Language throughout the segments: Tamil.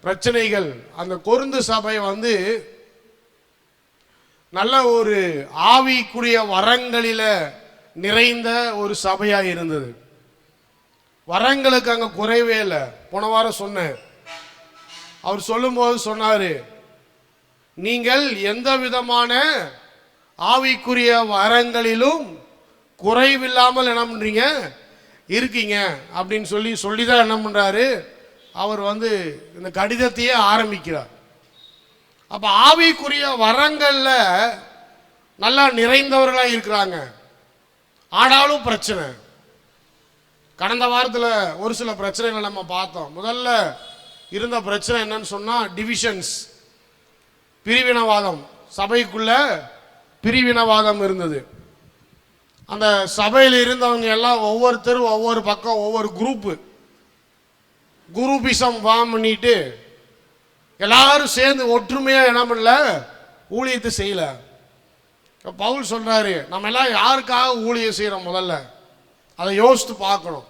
பிரச்சனைகள். அந்த கொரிந்து சபை நல்ல ஒரு ஆவிக்குரிய வரங்களில நிறைந்த ஒரு சபையா இருந்தது. வரங்களுக்கு அங்க குறைவே இல்லை. போன வாரம் சொன்னேன். அவர் சொல்லும்போது சொன்னாரு, நீங்கள் எந்த விதமான ஆவிக்குரிய வரங்களிலும் குறைவில்லாமல் என்ன பண்றீங்க இருக்கீங்க அப்படின்னு சொல்லிதான் என்ன பண்றாரு அவர் இந்த கடிதத்தையே ஆரம்பிக்கிறார். அப்ப ஆவிக்குரிய வரங்கள்ல நல்லா நிறைந்தவர்களா இருக்கிறாங்க. ஆனாலும் பிரச்சனை. கடந்த வாரத்தில் ஒரு சில பிரச்சனைகள் நம்ம பார்த்தோம். முதல்ல இருந்த பிரச்சனை என்னன்னு சொன்னா டிவிஷன்ஸ், பிரிவினவாதம். சபைக்குள்ள பிரிவினவாதம் இருந்தது. அந்த சபையில் இருந்தவங்க எல்லாம் ஒவ்வொருத்தரும் ஒவ்வொரு பக்கம் ஒவ்வொரு குரூபிசம் ஃபார்ம் பண்ணிட்டு எல்லாரும் சேர்ந்து ஒற்றுமையா என்ன பண்ணல, ஊழியத்தை செய்யல. பவுல் சொல்றாரு, நம்ம எல்லாம் யாருக்காக ஊழியம் செய்யறோம்? முதல்ல அதை யோசித்து பார்க்கணும்.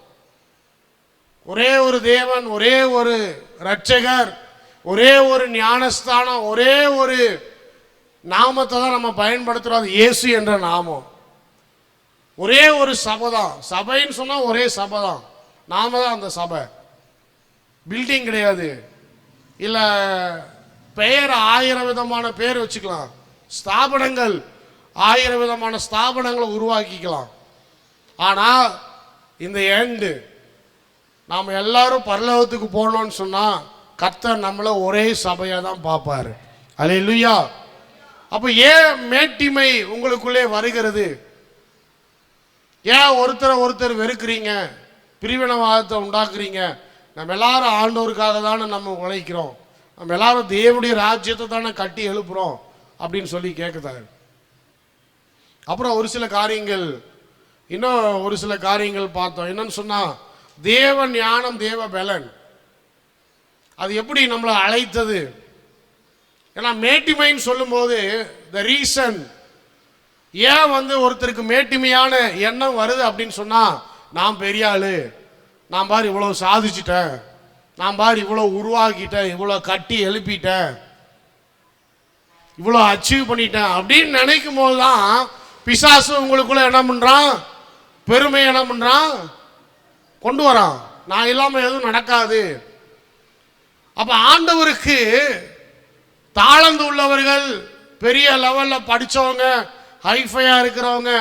ஒரே ஒரு தேவன், ஒரே ஒரு இரட்சகர், ஒரே ஒரு ஞானஸ்தானம், ஒரே ஒரு நாமத்தை தான் நம்ம பயன்படுத்துறோம். அது இயேசு என்ற நாமம். ஒரே ஒரு சபை தான். சபைன்னு சொன்னா ஒரே சபை தான். நாம தான் அந்த சபை. பில்டிங் கிடையாது. இல்ல பெயர் 1000 விதமான பேர் வச்சுக்கலாம். ஸ்தாபனங்கள் 1000 விதமான ஸ்தாபனங்களை உருவாக்கிக்கலாம். ஆனா இந்த எண்டு நாம எல்லாரும் பரலோகத்துக்கு போனோம்னு சொன்னா கர்த்தர் நம்மள ஒரே சபையா தான் பார்ப்பாரு. அல்லேலூயா. அப்ப ஏன் மேட்டிமை உங்களுக்குள்ளே வருகிறது? ஏன் ஒருத்தர் வெறுக்கிறீங்க, பிரிவினவாதத்தை உண்டாக்குறீங்க? நம்ம எல்லாரும் ஆண்டவருக்காக தானே நம்ம உழைக்கிறோம். நம்ம எல்லாரும் தேவனுடைய ராஜ்யத்தை தானே கட்டி எழுப்புறோம் அப்படின்னு சொல்லி கேட்குறாரு. அப்புறம் ஒரு சில காரியங்கள் பார்த்தோம். என்னன்னு சொன்னா தேவ ஞானம், தேவ பலன், அது எப்படி நம்மளை அழைத்தது? ஏன்னா மேட்டிமைன்னு சொல்லும் போது த ரீசன் ஏன் ஒருத்தருக்கு மேட்டிமையான எண்ணம் வருது அப்படின்னு சொன்னா, நான் பெரிய ஆளு, நான் பாரு இவ்வளவு சாதிச்சுட்டேன், நான் பாரு இவ்வளவு உருவாக்கிட்டேன், இவ்வளவு கட்டி எழுப்பிட்டேன், இவ்வளவு அச்சீவ் பண்ணிட்டேன் அப்படின்னு நினைக்கும் போதுதான் பிசாசு உங்களுக்குள்ள என்ன பண்றான், பெருமை என்ன பண்றான், கொண்டு வரான். நான் இல்லாம எதுவும் நடக்காது. அப்ப ஆண்டவருக்கு தாளந்து உள்ளவர்கள், பெரிய லெவல்ல படிச்சவங்க, ஹைஃபையா இருக்கிறவங்க,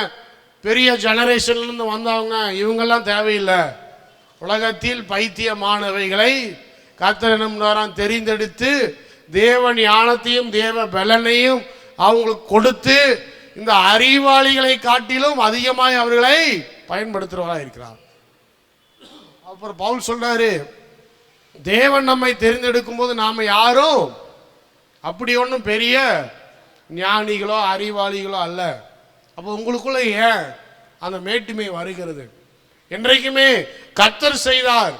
பெரிய ஜெனரேஷன்ல இருந்து வந்தவங்க, இவங்கெல்லாம் தேவையில்லை. உலகத்தில் பைத்தியமானவைகளை கர்த்தர் என்ன பண்றாராம், தெரிந்தெடுத்து தேவ ஞானத்தையும் தேவ பலனையும் அவங்களுக்கு கொடுத்து இந்த அறிவாளிகளை காட்டிலும் அதிகமாய் அவர்களை பயன்படுத்துறவராக இருக்கிறார். அப்புறம் பவுல் சொல்றாரு, தேவன் நம்மை தெரிந்தெடுக்கும் போது நாம யாரும் அப்படி ஒன்றும் பெரிய ஞானிகளோ அறிவாளிகளோ அல்ல. அப்போ உங்களுக்குள்ள ஏன் அந்த மேட்டுமை வருகிறது? என்றைக்குமே கர்த்தர் செய்தார்,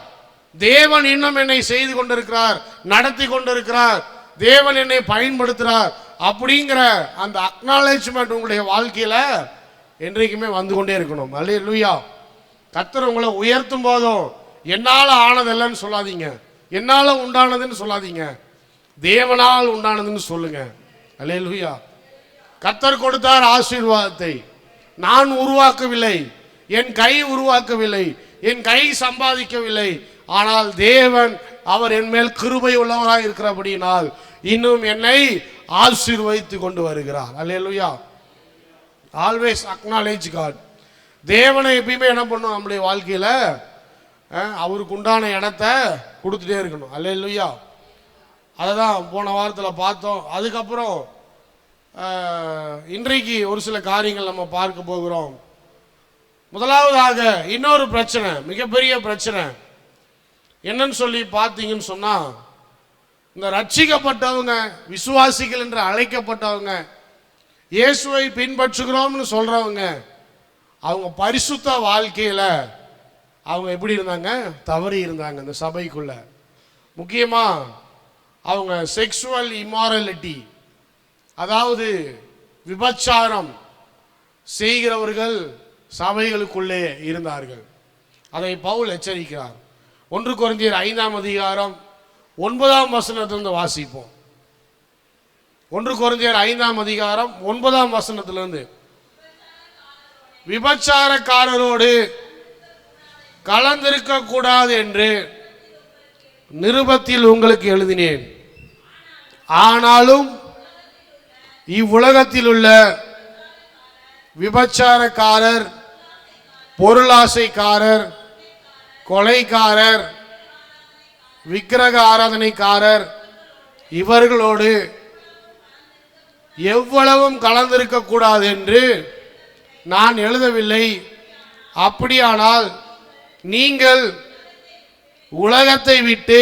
தேவன் இன்னும் என்னை செய்து கொண்டிருக்கிறார், நடத்தி கொண்டிருக்கிறார், தேவன் என்னை பயன்படுத்துறார் அப்படிங்கிற அந்த அக்னாலேஜ்மெண்ட் உங்களுடைய வாழ்க்கையில என்றைக்குமே வந்து கொண்டே இருக்கணும். அல்லேலூயா. கர்த்தர் உங்களை உயர்த்தும் போதும் என்னால ஆனதல்லன்னு சொல்லாதீங்க, என்னால உண்டானதுன்னு சொல்லாதீங்க, தேவனால் உண்டானதுன்னு சொல்லுங்க. அல்லேலூயா. கர்த்தர் கொடுத்தார் ஆசீர்வாதத்தை, நான் உருவாக்கவில்லை, என் கை உருவாக்கவில்லை, என் கை சம்பாதிக்கவில்லை. ஆனால் தேவன் அவர் என் மேல் கிருபை உள்ளவராக இருக்கிறபடினால் இன்னும் என்னை ஆசீர்வதித்து கொண்டு வருகிறார். அல்லேலூயா. Always acknowledge God. தேவனை எப்பயுமே என்ன பண்ணும், நம்முடைய வாழ்க்கையில அவருக்கு உண்டான இடத்தை கொடுத்துட்டே இருக்கணும். அல்லேலூயா. அதை தான் போன வாரத்தில் பார்த்தோம். அதுக்கப்புறம் இன்றைக்கு ஒரு சில காரியங்கள் நம்ம பார்க்க போகிறோம். முதலாவதாக இன்னொரு பிரச்சனை, மிகப்பெரிய பிரச்சனை என்னன்னு சொல்லி பார்த்தீங்கன்னு சொன்னா, இந்த ரட்சிக்கப்பட்டவங்க, விசுவாசிகள் என்று அழைக்கப்பட்டவங்க இயேசுவை பின்பற்றுகிறோம்னு சொல்றவங்க அவங்க பரிசுத்த வாழ்க்கையில அவங்க எப்படி இருந்தாங்க? தவறி இருந்தாங்க. இந்த சபைக்குள்ள முக்கியமா அவங்க செக்ஷுவல் இம்மாரலிட்டி, அதாவது விபச்சாரம் செய்கிறவர்கள் சபைகளுக்குள்ளே இருந்தார்கள். அதை பவுல் எச்சரிக்கிறார். 1 கொரிந்தியர் 5ஆம் அதிகாரம் 9ஆம் வசனத்திலிருந்து வாசிப்போம். 1 கொரிந்தியர் 5ஆம் அதிகாரம் 9ஆம் வசனத்திலிருந்து, விபச்சாரக்காரரோடு கலந்திருக்க கூடாது என்று நிருபத்தில் உங்களுக்கு எழுதினேன். ஆனாலும் இவ்வுலகத்தில் உள்ள விபச்சாரக்காரர், பொருளாசைக்காரர், கொலைக்காரர், விக்கிரக ஆராதனைக்காரர் இவர்களோடு எவ்வளவும் கலந்திருக்க கூடாது என்று நான் எழுதவில்லை. அப்படியானால் நீங்கள் உலகத்தை விட்டு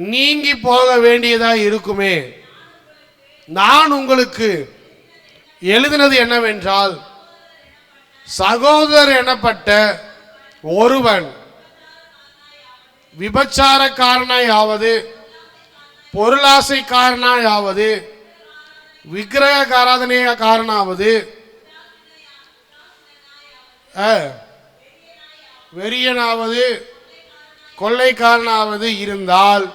நீங்கி போக வேண்டியதாக இருக்குமே. நான் உங்களுக்கு எழுதினது என்னவென்றால், சகோதரர் எனப்பட்ட ஒருவன் விபச்சாரக்காரனாயாவது, பொருளாசைக்காரனாயாவது, விக்கிரக ஆராதனைக்காரனாவது, வெறியனாவது, கொள்ளைக்காரனாவது இருந்தால்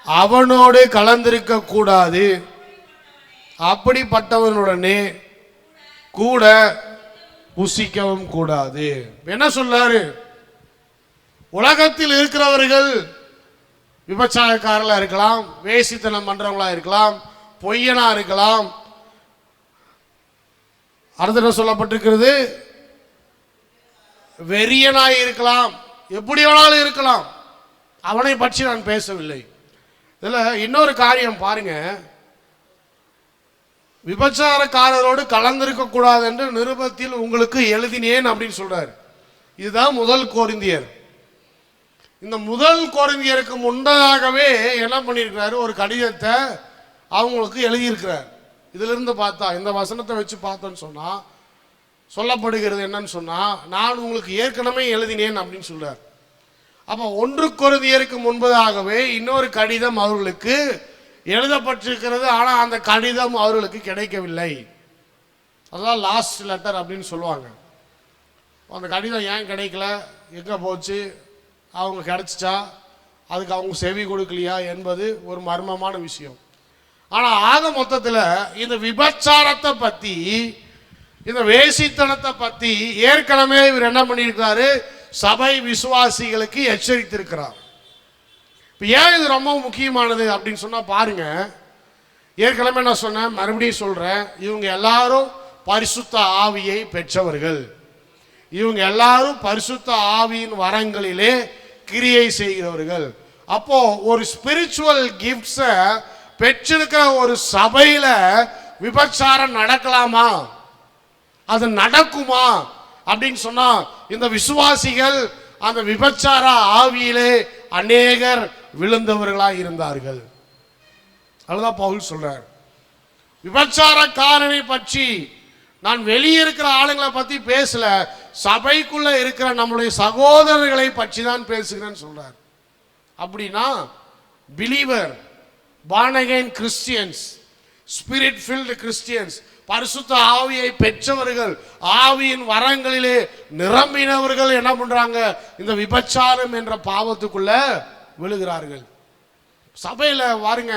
அவனோடு கலந்திருக்க கூடாது. அப்படிப்பட்டவனுடனே கூட புசிக்கவும் கூடாது. என்ன சொல்றாரு? உலகத்தில் இருக்கிறவர்கள் விபச்சாரக்காரர்களா இருக்கலாம், வேசித்தனம் பண்றவங்களா இருக்கலாம், பொய்யனா இருக்கலாம். அடுத்த சொல்லப்பட்டிருக்கிறது வெறியனாய் இருக்கலாம், எப்படி வேணாலும் இருக்கலாம். அவனை பற்றி நான் பேசவில்லை. இதில் இன்னொரு காரியம் பாருங்க, விபச்சாரக்காரரோடு கலந்திருக்க கூடாது என்று நிருபத்தில் உங்களுக்கு எழுதினேன் அப்படின்னு சொல்றாரு. இதுதான் 1 கொரிந்தியர். இந்த 1 கொரிந்தியருக்கு முன்னதாகவே என்ன பண்ணியிருக்கிறாரு? ஒரு கடிதத்தை அவங்களுக்கு எழுதியிருக்கிறார். இதுல இருந்து பார்த்தா, இந்த வசனத்தை வச்சு பார்த்தோன்னு சொன்னா சொல்லப்படுகிறது என்னன்னு சொன்னா, நான் உங்களுக்கு ஏற்கனவே எழுதினேன் அப்படின்னு சொல்றார். அப்போ 1 கொரிந்தியருக்கு முன்பதாகவே இன்னொரு கடிதம் அவர்களுக்கு எழுதப்பட்டிருக்கிறது. ஆனால் அந்த கடிதம் அவர்களுக்கு கிடைக்கவில்லை. அதான் லாஸ்ட் லெட்டர் அப்படின்னு சொல்லுவாங்க. அந்த கடிதம் ஏன் கிடைக்கல, எங்கே போச்சு, அவங்க கிடைச்சிச்சா, அதுக்கு அவங்க செவி கொடுக்கலையா என்பது ஒரு மர்மமான விஷயம். ஆனால் ஆக மொத்தத்தில் இந்த விபச்சாரத்தை பற்றி, இந்த வேசித்தனத்தை பற்றி ஏற்கனவே இவர் என்ன பண்ணியிருக்காரு? சபை விசுவாசிகளுக்கு எச்சரித்திருக்கிறார். இப்போ ஏன் இது ரொம்ப முக்கியமானது அப்படின்னு சொன்னால் பாருங்க, ஏற்கனவே நான் சொன்னேன், மறுபடியும் சொல்கிறேன், இவங்க எல்லாரும் பரிசுத்த ஆவியை பெற்றவர்கள். இவங்க எல்லாரும் பரிசுத்த ஆவியின் வரங்களிலே கிரியை செய்கிறவர்கள். அப்போ ஒரு ஸ்பிரிச்சுவல் கிஃப்ட்ஸை பெற்றிருக்கிற ஒரு சபையில விபச்சாரம் நடக்கலாமா, அது நடக்குமா அப்படின்னு சொன்னா, இந்த விசுவாசிகள் அந்த விபச்சார ஆவியிலே அநேகர் விழுந்தவர்களாக இருந்தார்கள். அதுதான் பவுல் சொல்றார். விபச்சாரக்காரனை பற்றி நான் வெளியே இருக்கிற ஆளுங்களை பத்தி பேசல, சபைக்குள்ள இருக்கிற நம்முடைய சகோதரர்களை பற்றி தான் பேசுகிறேன்னு சொல்றார். அப்படின்னா believer, born again Christians, spirit field Christians, பரிசுத்த ஆவியை பெற்றவர்கள், ஆவியின் வரங்களிலே நிரம்பினவர்கள் என்ன பண்றாங்க? இந்த விபச்சாரம் என்ற பாவத்துக்குள்ள விழுகிறார்கள். சபையில வாருங்க,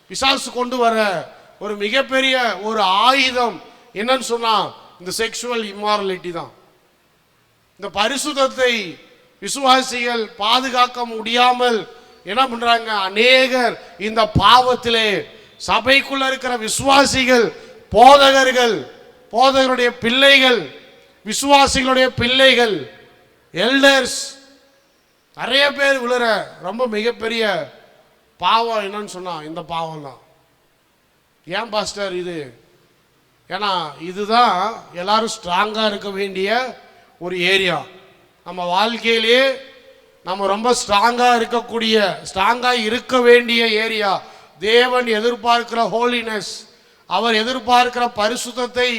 பிசாசு கொண்டு வர ஒரு மிகப்பெரிய ஒரு ஆயுதம் என்னன்னு சொன்னா இந்த செக்ஷுவல் இம்மாரலிட்டி தான். இந்த பரிசுத்தத்தை விசுவாசிகள் பாதுகாக்க முடியாமல் என்ன பண்றாங்க? அநேகர் இந்த பாவத்திலே, சபைக்குள்ள இருக்கிற விசுவாசிகள், போதகர்கள், போதகருடைய பிள்ளைகள், விசுவாசிகளுடைய பிள்ளைகள், எல்டர்ஸ், நிறைய பேர் விழுற ரொம்ப மிகப்பெரிய பாவம் என்னன்னு சொன்னா இந்த பாவம் தான். ஏன் பாஸ்டர் இது? ஏன்னா இதுதான் எல்லாரும் ஸ்ட்ராங்கா இருக்க வேண்டிய ஒரு ஏரியா. நம்ம வாழ்க்கையிலேயே நம்ம ரொம்ப ஸ்ட்ராங்கா இருக்க வேண்டிய ஏரியா. தேவன் எதிர்பார்க்கிற ஹோலினஸ், அவர் எதிர்பார்க்கிற பரிசுத்தத்தை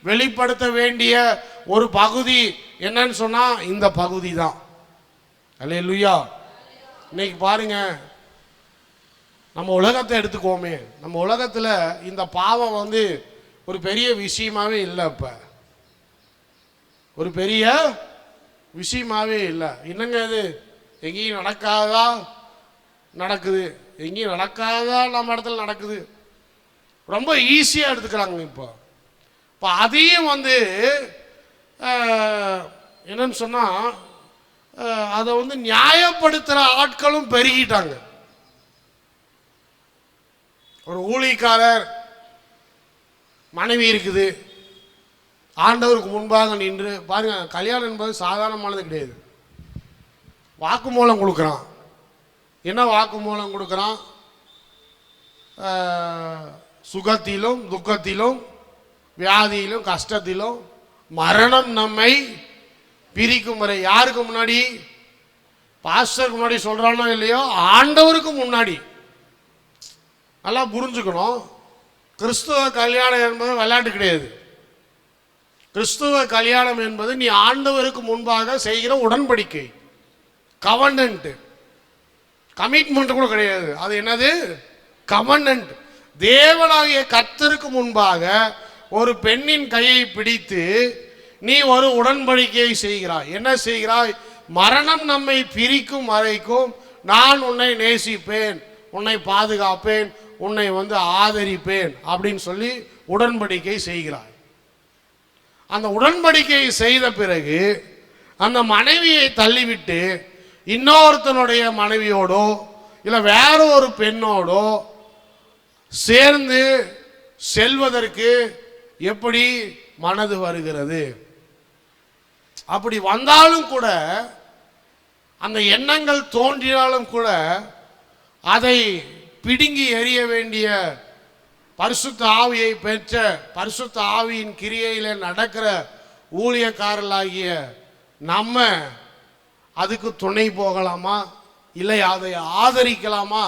வெளிப்படுத்த வேண்டிய ஒரு பகுதி என்னன்னு சொன்னா இந்த பகுதி தான். அல்லேலூயா. இன்னைக்கு பாருங்க, நம்ம உலகத்தை எடுத்துக்கோமே, நம்ம உலகத்துல இந்த பாவம் வந்து ஒரு பெரிய விஷயமாவே இல்லை. இப்ப ஒரு பெரிய விஷயமாவே இல்லை. என்னங்க இது, எங்கேயும் நடக்காதா? நடக்குது. எங்கேயும் நடக்காதா? நம்ம இடத்துல நடக்குது. ரொம்ப ஈஸியாக எடுத்துக்கிறாங்க. இப்போ அதையும் வந்து என்னன்னு சொன்னால் அதை வந்து நியாயப்படுத்துகிற ஆட்களும் பெருகிட்டாங்க. ஒரு ஊழியக்காரர் மனைவி இருக்குது, ஆண்டவருக்கு முன்பாக நின்று பாருங்க, கல்யாணம் என்பது சாதாரணமானது கிடையாது. வாக்குமூலம் கொடுக்குறான். என்ன வாக்குமூலம் கொடுக்குறான்? சுகத்திலும் துக்கத்திலும் வியாதியிலும் கஷ்டத்திலும் மரணம் நம்மை பிரிக்கும் வரை. யாருக்கு முன்னாடி? பாஸ்டருக்கு முன்னாடி சொல்றானோ இல்லையோ, ஆண்டவருக்கு முன்னாடி. நல்லா புரிஞ்சுக்கணும், கிறிஸ்துவ கல்யாணம் என்பது விளையாட்டு கிடையாது. கிறிஸ்துவ கல்யாணம் என்பது நீ ஆண்டவருக்கு முன்பாக செய்கிற உடன்படிக்கை, கவர்னன்ட். கமிட்மெண்ட் கூட கிடையாது. அது என்னது? கவர்னன்ட். தேவனாகிய கர்த்தருக்கு முன்பாக ஒரு பெண்ணின் கையை பிடித்து நீ ஒரு உடன்படிக்கையை செய்கிறாய். என்ன செய்கிறாய்? மரணம் நம்மை பிரிக்கும் வரைக்கும் நான் உன்னை நேசிப்பேன், உன்னை பாதுகாப்பேன், உன்னை வந்து ஆதரிப்பேன் அப்படின்னு சொல்லி உடன்படிக்கை செய்கிறாய். அந்த உடன்படிக்கை செய்த பிறகு அந்த மனைவியை தள்ளிவிட்டு இன்னொருத்தனுடைய மனைவியோடோ இல்லை வேற ஒரு பெண்ணோடோ சேர்ந்து செல்வதற்கு எப்படி மனது வருகிறது? அப்படி வந்தாலும் கூட, அந்த எண்ணங்கள் தோன்றினாலும் கூட அதை பிடுங்கி எறிய வேண்டிய பரிசுத்த ஆவியை பெற்ற, பரிசுத்த ஆவியின் கிரியையில நடக்கிற ஊழியக்காரர்களாகிய நம்ம அதுக்கு துணை போகலாமா இல்லை அதை ஆதரிக்கலாமா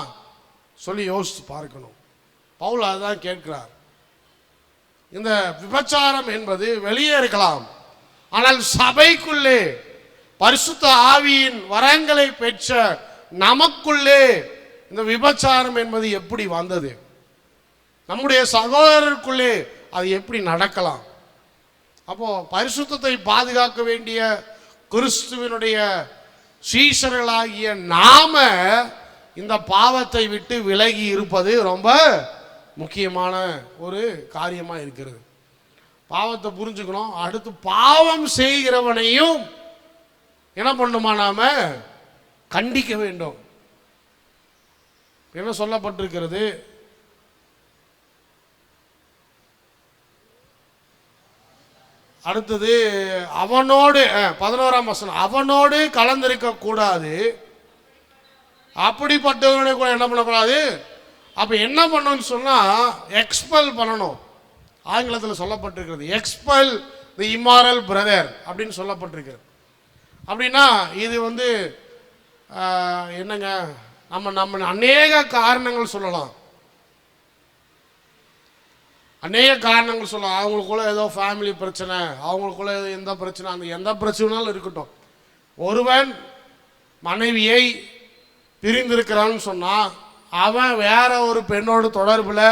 சொல்லி யோசித்து பார்க்கணும். பவுல் அதுதான் கேட்கிறார். இந்த விபச்சாரம் என்பது வெளியே இருக்கலாம், ஆனால் சபைக்குள்ளே பரிசுத்த ஆவியின் வரங்களை பெற்ற நமக்குள்ளே இந்த விபச்சாரம் என்பது எப்படி வந்தது? நம்முடைய சகோதரருக்குள்ளே அது எப்படி நடக்கலாம்? அப்போ பரிசுத்தத்தை பாதுகாக்க வேண்டிய கிறிஸ்துவினுடைய சீஷர்களாகிய நாம இந்த பாவத்தை விட்டு விலகி இருப்பது ரொம்ப முக்கியமான ஒரு காரியமா இருக்கிறது. பாவத்தை புரிஞ்சுக்கணும். அடுத்து பாவம் செய்கிறவனையும் என்ன பண்ணுமா? நாம கண்டிக்க வேண்டும். என்ன சொல்லப்பட்டிருக்கிறது? அடுத்தது அவனோடு 11ஆம் வசனம், அவனோடு கலந்திருக்க கூடாது, அப்படிப்பட்டவனை கூட என்ன பண்ணக்கூடாது. அப்ப என்ன பண்ணணும்னு சொன்னா எக்ஸ்பெல் பண்ணணும். ஆங்கிலத்தில் சொல்லப்பட்டிருக்கிறது எக்ஸ்பெல் தி இம்மாரல் பிரதர் அப்படின்னு சொல்லப்பட்டிருக்கிறது. அப்படின்னா இது வந்து என்னங்க, நம்ம அநேக காரணங்கள் சொல்லலாம், அநேக காரணங்கள் சொல்லலாம். அவங்களுக்குள்ள ஏதோ ஃபேமிலி பிரச்சனை, அவங்களுக்குள்ள ஏதோ எந்த பிரச்சனை, அந்த எந்த பிரச்சனைனாலும் இருக்கட்டும். ஒருவன் மனைவியை பிரிந்திருக்கிறான்னு சொன்னால் அவன் வேற ஒரு பெண்ணோடு தொடர்பில்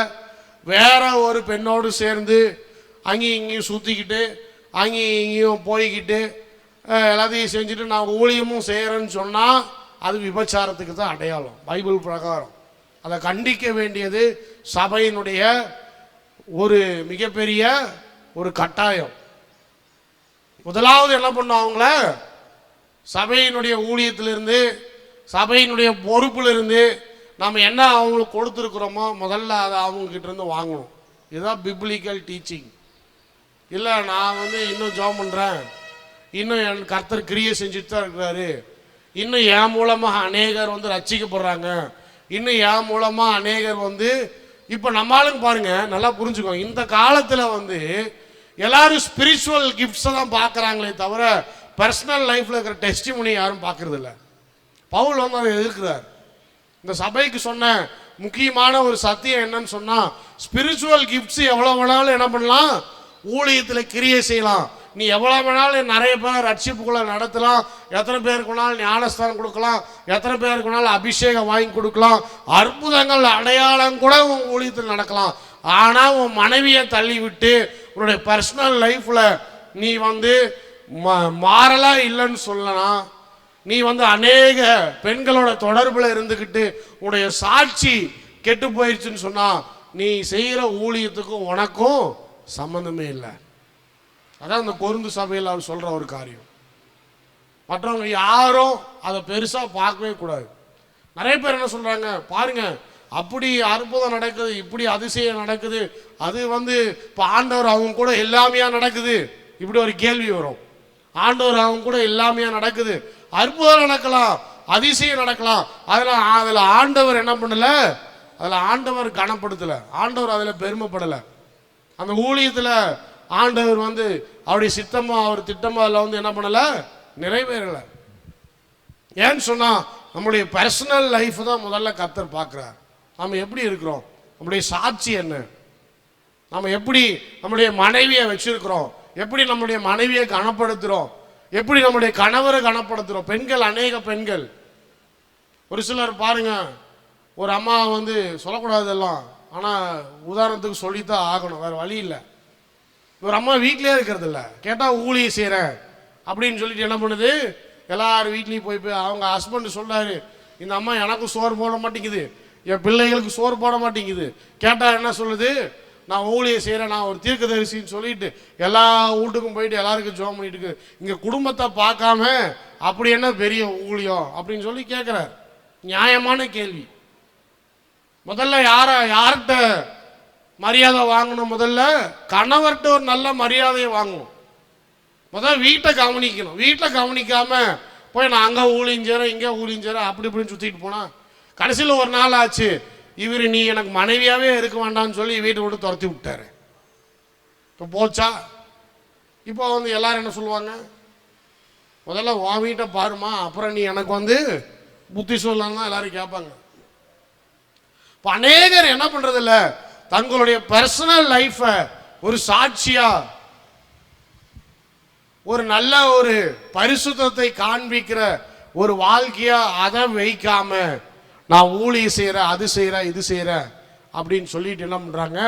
வேற ஒரு பெண்ணோடு சேர்ந்து அங்கேயும் இங்கேயும் சுற்றிக்கிட்டு அங்கேயும் இங்கேயும் போய்கிட்டு எல்லாத்தையும் செஞ்சுட்டு நான் ஊழியமும் செய்கிறேன்னு சொன்னால் அது விபச்சாரத்துக்கு தான் அடையாளம். பைபிள் பிரகாரம் அதை கண்டிக்க வேண்டியது சபையினுடைய ஒரு மிகப்பெரிய ஒரு கட்டாயம். முதலாவது என்ன பண்ணோம்? அவங்கள சபையினுடைய ஊழியத்திலிருந்து, சபையினுடைய பொறுப்பிலிருந்து நாம் என்ன அவங்களுக்கு கொடுத்துருக்குறோமோ முதல்ல அதை அவங்கக்கிட்ட இருந்து வாங்கணும். இதுதான் பிப்ளிக்கல் டீச்சிங். இல்லை நான் வந்து இன்னும் ஜெபம் பண்ணுறேன், இன்னும் என் கர்த்தர் கிரியை செஞ்சுட்டு தான் இருக்கிறாரு, இன்னும் என் மூலமாக அநேகர் வந்து ரட்சிக்கப்படுறாங்க, இன்னும் என் மூலமாக அநேகர் வந்து இப்போ நம்மளும் பாருங்க, நல்லா புரிஞ்சுக்கோங்க. இந்த காலத்தில் வந்து எல்லாரும் ஸ்பிரிச்சுவல் கிஃப்ட்ஸை தான் பார்க்குறாங்களே தவிர பர்சனல் லைஃப்பில் இருக்கிற டெஸ்டிமோனி யாரும் பார்க்கறது இல்லை. பவுல் வந்து அதை எதிர்க்கிறார். இந்த சபைக்கு சொன்ன முக்கியமான ஒரு சத்தியம் என்னன்னு சொன்னா, ஸ்பிரிச்சுவல் கிஃப்ட்ஸ் எவ்வளவு வேணாலும் என்ன பண்ணலாம், ஊழியத்தில் கிரியை செய்யலாம். நீ எவ்வளோ வேணாலும் நிறைய பேர் ரட்சிப்புக்குள்ள நடத்தலாம், எத்தனை பேருக்கு வேணாலும் ஞானஸ்தானம் கொடுக்கலாம், எத்தனை பேருக்கு வேணாலும் அபிஷேகம் வாங்கி கொடுக்கலாம், அற்புதங்கள் அடையாளம் கூட உன் ஊழியத்தில் நடக்கலாம். ஆனால் உன் மனைவியை தள்ளி விட்டு உன்னுடைய பர்சனல் லைஃப்பில் நீ வந்து மாறலா இல்லைன்னு சொல்லலாம். நீ வந்து அநேக பெண்களோட தொடர்பில் இருந்துக்கிட்டு உன்னுடைய சாட்சி கெட்டு போயிடுச்சுன்னு சொன்னால் நீ செய்கிற ஊழியத்துக்கும் உனக்கும் சம்மந்தமே இல்லை. அதான் அந்த கொருந்து சபையில் அவர் சொல்கிற ஒரு காரியம். மற்றவங்க யாரும் அதை பெருசாக பார்க்கவே கூடாது. நிறைய பேர் என்ன சொல்கிறாங்க பாருங்க, அப்படி அற்புதம் நடக்குது, இப்படி அதிசயம் நடக்குது, அது வந்து இப்போ ஆண்டவர் அவங்க கூட எல்லாமே நடக்குது, இப்படி ஒரு கேள்வி வரும். ஆண்டவர் அவங்க கூட எல்லாமே நடக்குது, அற்புதம் நடக்கலாம், அதிசயம் நடக்கலாம், அதில் ஆண்டவர் என்ன பண்ணலை, அதில் ஆண்டவர் கனப்படுத்தலை, ஆண்டவர் அதில் பெருமைப்படலை. அந்த ஊழியத்தில் ஆண்டவர் வந்து அவருடைய சித்தமா அவர் திட்டமா அதில் வந்து என்ன பண்ணலை, நிறைவேறலை. ஏன்னு சொன்னால் நம்முடைய பர்சனல் லைஃப் தான் முதல்ல கர்த்தர் பார்க்குறார். நம்ம எப்படி இருக்கிறோம், நம்முடைய சாட்சி என்ன, நம்ம எப்படி நம்முடைய மனைவியை வச்சிருக்கிறோம், எப்படி நம்முடைய மனைவியை கனப்படுத்துகிறோம், எப்படி நம்முடைய கணவரை கனப்படுத்துகிறோம். பெண்கள், அநேக பெண்கள், ஒரு சிலர் பாருங்க, ஒரு அம்மா வந்து சொல்லக்கூடாதெல்லாம், ஆனால் உதாரணத்துக்கு சொல்லித்தான் ஆகணும், வேறு வழி இல்லை. ஒரு அம்மா வீட்டிலே இருக்கிறது இல்லை, கேட்டால் ஊழியை செய்கிறேன் அப்படின்னு சொல்லிட்டு என்ன பண்ணுது, எல்லாரும் வீட்லேயும் போய் அவங்க ஹஸ்பண்ட் சொல்கிறாரு, இந்த அம்மா எனக்கும் சோறு போட மாட்டேங்குது, என் பிள்ளைகளுக்கு சோறு போட மாட்டேங்குது. கேட்டால் என்ன சொல்லுது, நான் ஊழியை செய்கிறேன், நான் ஒரு தீர்க்கதரிசின்னு சொல்லிட்டு எல்லா வீட்டுக்கும் போயிட்டு எல்லாருக்கும் ஜோம் பண்ணிட்டு இருக்கு. இங்கே குடும்பத்தை பார்க்காம அப்படி என்ன பெரிய ஊழியம் அப்படின்னு சொல்லி கேட்குறார். நியாயமான கேள்வி. முதல்ல யார்கிட்ட மரியாதை வாங்கணும், முதல்ல கணவர்கிட்ட ஒரு நல்ல மரியாதையை வாங்கணும். முதல்ல வீட்டை கவனிக்கணும். வீட்டில் கவனிக்காம போய் நான் அங்கே ஊழிஞ்சேறேன், இங்கே ஊழிஞ்சேறேன், அப்படி இப்படின்னு சுற்றிட்டு போனால் கடைசியில் ஒரு நாள் ஆச்சு, இவர் நீ எனக்கு மனைவியாகவே இருக்க வேண்டாம்னு சொல்லி வீட்டை விட்டு துரத்தி விட்டாரு. இப்போ போச்சா? இப்போ வந்து எல்லாரும் என்ன சொல்லுவாங்க, முதல்ல உன் வீட்டை பாருமா, அப்புறம் நீ எனக்கு வந்து புத்தி சொல்லலாம் தான் எல்லாரும் கேட்பாங்க. இப்போ அநேகர் என்ன பண்ணுறதில்ல, தங்களுடைய பர்சனல் லைஃப்பை ஒரு சாட்சியா, ஒரு நல்ல ஒரு பரிசுத்தத்தை காண்பிக்கிற ஒரு வாழ்க்கையா அதை வைக்காம நான் ஊழியம் செய்கிறேன், அது செய்கிறேன், இது செய்கிறேன் அப்படின்னு சொல்லிட்டு என்ன பண்ணுறாங்க,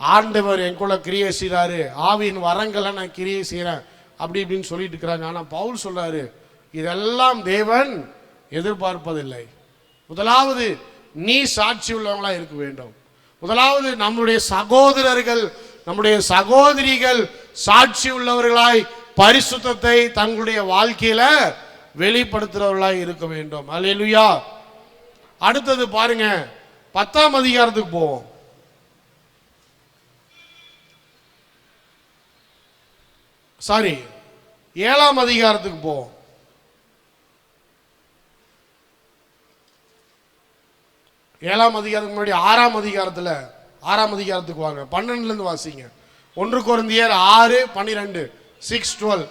ஆண்டவர் என்குள்ள கிரியை செய்கிறாரு, ஆவியின் வரங்களை நான் கிரியை செய்கிறேன் அப்படி இப்படின்னு சொல்லிட்டு இருக்கிறாங்க. ஆனால் பவுல் சொல்கிறாரு, இதெல்லாம் தேவன் எதிர்பார்ப்பதில்லை. முதலாவது நீ சாட்சி உள்ளவங்களா இருக்க வேண்டும். முதலாவது நம்முடைய சகோதரர்கள், நம்முடைய சகோதரிகள் சாட்சி உள்ளவர்களாய் பரிசுத்தத்தை தங்களுடைய வாழ்க்கையில வெளிப்படுத்துறவர்களாய் இருக்க வேண்டும். அல்லேலூயா. அடுத்தது பாருங்க, 10ஆம் அதிகாரத்துக்கு போவோம். சாரி, 7ஆம் அதிகாரத்துக்கு போவோம். 7ஆம் அதிகாரத்துக்கு முன்னாடி 6ஆம் அதிகாரத்தில் 6ஆம் அதிகாரத்துக்கு வாங்க, 12 வாசிங்க. 1 கொரிந்தியர் 6:12 6:12.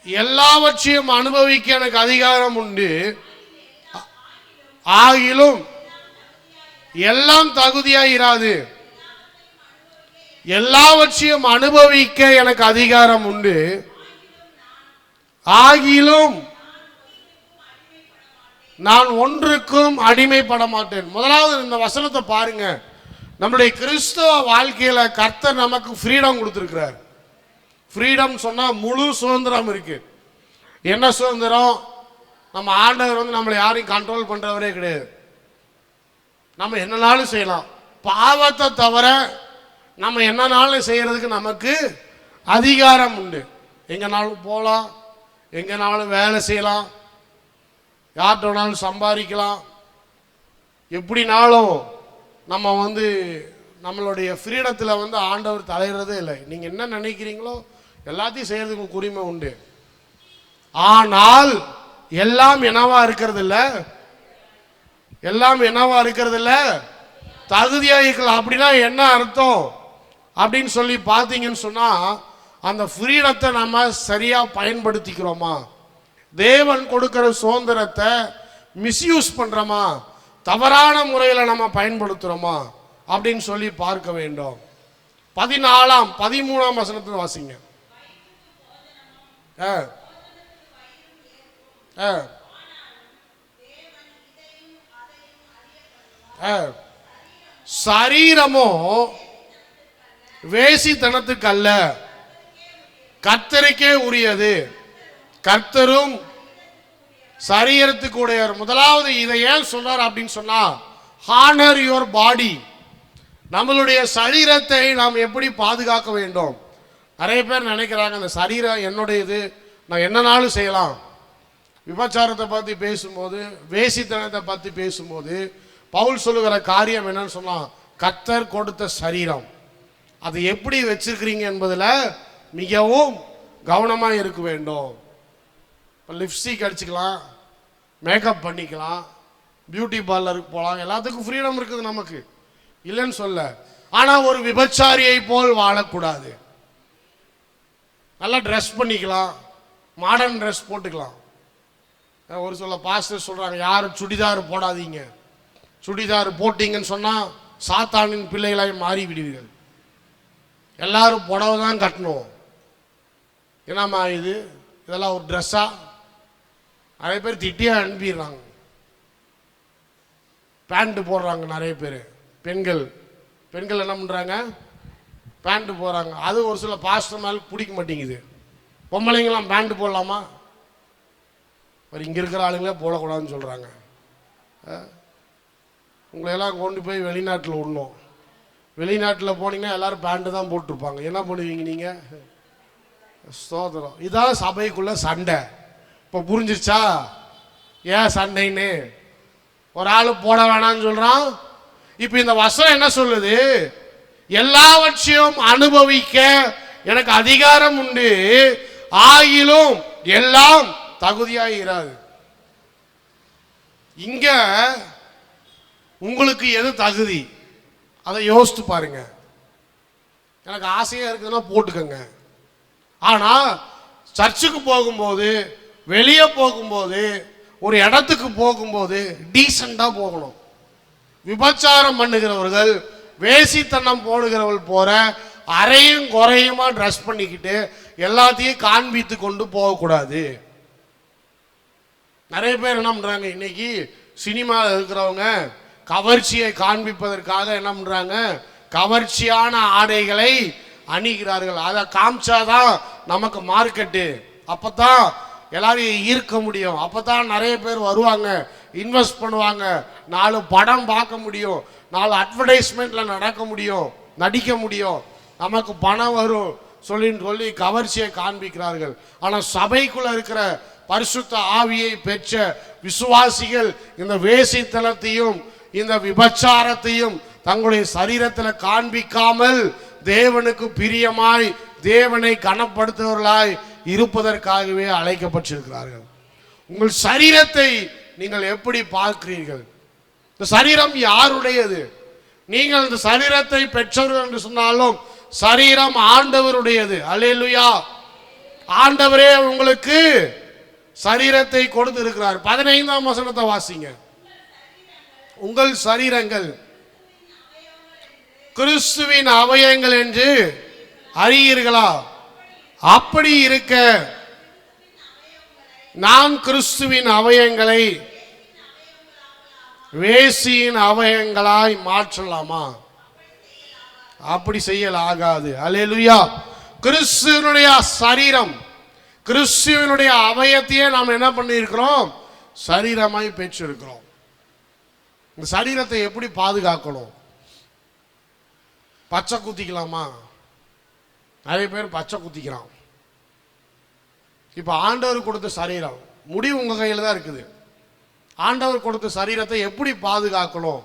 எல்லாவற்றையும் அனுபவிக்க எனக்கு அதிகாரம் உண்டு, ஆகிலும் எல்லாம் தகுதியாய் இராது. எல்லாவற்றையும் அனுபவிக்க எனக்கு அதிகாரம் உண்டு, ஆகிலும் நான் ஒன்றுக்கும் அடிமைப்பட மாட்டேன். முதலாவது இந்த வசனத்தை பாருங்க. நம்முடைய கிறிஸ்தவ வாழ்க்கையில கர்த்தர் நமக்கு ஃப்ரீடம் கொடுத்திருக்கிறார். ஃப்ரீடம் சொன்னா முழு சுதந்திரம் இருக்கு. என்ன சுதந்திரம்? நம்ம ஆண்டவர் வந்து நம்மளை யாரையும் கண்ட்ரோல் பண்றவரே கிடையாது. நம்ம என்னனாலும் செய்யலாம். பாவத்தை தவிர நம்ம என்னனாலும் செய்யறதுக்கு நமக்கு அதிகாரம் உண்டு. எங்கனாலும் போகலாம், எங்கனாலும் வேலை செய்யலாம், யார்கிட்ட வேணாலும் சம்பாதிக்கலாம். எப்படினாலும் நம்ம வந்து நம்மளுடைய ஃப்ரீடத்தில் வந்து ஆண்டவர் தலையிறதே இல்லை. நீங்கள் என்ன நினைக்கிறீங்களோ எல்லாத்தையும் செய்யறதுக்கு உரிமை உண்டு. ஆனால் எல்லாம் என்னவா இருக்கிறது இல்லை, எல்லாம் என்னவா இருக்கிறது இல்லை, தகுதியாக இருக்கலாம். அப்படின்னா என்ன அர்த்தம் அப்படின்னு சொல்லி பார்த்தீங்கன்னு சொன்னால், அந்த ஃப்ரீடத்தை நம்ம சரியாக பயன்படுத்திக்கிறோமா? தேவன் கொடுக்கிற சுதந்திரத்தை மிஸ்யூஸ் பண்றோமா, தவறான முறையில் நம்ம பயன்படுத்துறோமா அப்படின்னு சொல்லி பார்க்க வேண்டும். 13ஆம் வசனத்தில் வாசிங்க. சரீரமோ வேசித்தனத்துக்கு அல்ல, கர்த்தருக்கே உரியது. கர்த்தரும் சரீரத்துக்கு உடையவர். முதலாவது இதை ஏன் சொல்றார் அப்படின்னு சொன்னா, ஹானர் யுவர் பாடி. நம்மளுடைய சரீரத்தை நாம் எப்படி பாதுகாக்க வேண்டும். நிறைய பேர் நினைக்கிறாங்க அந்த சரீரம் என்னுடையது, நான் என்னனாலும் செய்யலாம். விபச்சாரத்தை பற்றி பேசும்போது, வேசித்தனத்தை பற்றி பேசும்போது பவுல் சொல்லுகிற காரியம் என்னன்னு சொன்னா, கர்த்தர் கொடுத்த சரீரம் அதை எப்படி வச்சிருக்கிறீங்க என்பதில் மிகவும் கவனமாக இருக்க வேண்டும். இப்போ லிப்ஸ்டிக் அடிச்சுக்கலாம், மேக்கப் பண்ணிக்கலாம், பியூட்டி பார்லருக்கு போகலாம், எல்லாத்துக்கும் ஃப்ரீடம் இருக்குது நமக்கு, இல்லைன்னு சொல்ல. ஆனால் ஒரு விபச்சாரியை போல் வாழக்கூடாது. நல்லா ட்ரெஸ் பண்ணிக்கலாம், மாடர்ன் ட்ரெஸ் போட்டுக்கலாம். ஒரு சில பாஸ்டர் சொல்கிறாங்க, யாரும் சுடிதார் போடாதீங்க, சுடிதார் போட்டிங்கன்னு சொன்னால் சாத்தானின் பிள்ளைகளாய் மாறி விடுவீர்கள், எல்லாரும் புடவை தான் கட்டணும். என்னம்மா இதெல்லாம் ஒரு ட்ரெஸ்ஸா? நிறைய பேர் திட்டியே அனுப்பிடுறாங்க. பேண்ட்டு போடுறாங்க நிறைய பேர். பெண்கள் என்ன பண்ணுறாங்க, பேண்ட்டு போடுறாங்க. அது ஒரு சில பாஸ்டர் மேலே பிடிக்க மாட்டேங்குது. பொம்பளைங்களாம் பேண்ட்டு போடலாமா? இங்கே இருக்கிற ஆளுங்களே போடக்கூடாதுன்னு சொல்கிறாங்க. உங்களையெல்லாம் கொண்டு போய் வெளிநாட்டில் விடணும். வெளிநாட்டில் போனீங்கன்னா எல்லோரும் பேண்ட்டு தான் போட்டிருப்பாங்க. என்ன பண்ணுவீங்க நீங்கள்? ஸ்தோத்திரம். இதான் சபைக்குள்ள சண்டை. இப்போ புரிஞ்சிருச்சா ஏன் சண்டைன்னு? ஒரு ஆள் போட வேணான்னு சொல்கிறான். இப்போ இந்த வசனம் என்ன சொல்லுது? எல்லாவற்றையும் அனுபவிக்க எனக்கு அதிகாரம் உண்டு, ஆகிலும் எல்லாம் தகுதியாக இராது. இங்க உங்களுக்கு எது தகுதி அதை யோசித்து பாருங்க. எனக்கு ஆசையாக இருக்குதுன்னா போட்டுக்கோங்க. ஆனால் சர்ச்சுக்கு போகும்போது, வெளியே போகும்போது, ஒரு இடத்துக்கு போகும்போது டீசெண்டாக போகணும். விபச்சாரம் பண்ணுகிறவர்கள், வேசித்தனம் போடுகிறவர்கள் போற அரையும் குறையுமா ட்ரெஸ் பண்ணிக்கிட்டு எல்லாத்தையும் காண்பித்து கொண்டு போகக்கூடாது. நிறைய பேர் என்ன பண்ணுறாங்க, இன்னைக்கு சினிமாவில் இருக்கிறவங்க கவர்ச்சியை காண்பிப்பதற்காக என்ன பண்ணுறாங்க, கவர்ச்சியான ஆடைகளை அணிகிறார்கள். அதை காமிச்சாதான் நமக்கு மார்க்கெட்டு, அப்போ தான் எல்லாரையும் ஈர்க்க முடியும், அப்போ தான் நிறைய பேர் வருவாங்க, இன்வெஸ்ட் பண்ணுவாங்க, 4 படம் பார்க்க முடியும், 4 அட்வர்டைஸ்மெண்ட்டில் நடக்க முடியும், நடிக்க முடியும், நமக்கு பணம் வரும் சொல்லி கவர்ச்சியை காண்பிக்கிறார்கள். ஆனால் சபைக்குள்ளே இருக்கிற பரிசுத்த ஆவியை பெற்ற விசுவாசிகள் இந்த வேசித்தனத்தையும் இந்த விபச்சாரத்தையும் தங்களுடைய சரீரத்தில் காண்பிக்காமல் தேவனுக்கு பிரியமாய் தேவனை கனப்படுத்துவர்களாய் இருப்பதற்காகவே அழைக்கப்பட்டிருக்கிறார்கள். உங்கள் சரீரத்தை நீங்கள் எப்படி பார்க்கிறீர்கள்? இந்த சரீரம் யாருடையது? நீங்கள் இந்த சரீரத்தை பெற்றவர்கள் என்று சொன்னாலும் சரீரம் ஆண்டவருடையது. அல்லேலூயா. ஆண்டவரே உங்களுக்கு சரீரத்தை கொடுத்து இருக்கிறார். 15ஆம் வசனத்தை வாசிங்க. உங்கள் சரீரங்கள் கிறிஸ்துவின் அவயங்கள் என்று அறியீர்களா? அப்படி இருக்க நான் கிறிஸ்துவின் அவயங்களை வேசியின் அவயங்களாய் மாற்றலாமா? அப்படி செய்யல் ஆகாது. அல்லேலூயா. கிறிஸ்துவினுடைய சரீரம், கிறிஸ்துவினுடைய அவயத்தையே நாம் என்ன பண்ணியிருக்கிறோம்? சரீரமாய் பெற்றிருக்கிறோம். இந்த சரீரத்தை எப்படி பாதுகாக்கணும்? பச்சை குத்திக்கலாமா? நிறைய பேர் பச்சை குத்திக்கிறான். இப்போ ஆண்டவர் கொடுத்த சரீரம், முடி உங்கள் கையில் தான் இருக்குது. ஆண்டவர் கொடுத்த சரீரத்தை எப்படி பாதுகாக்கணும்?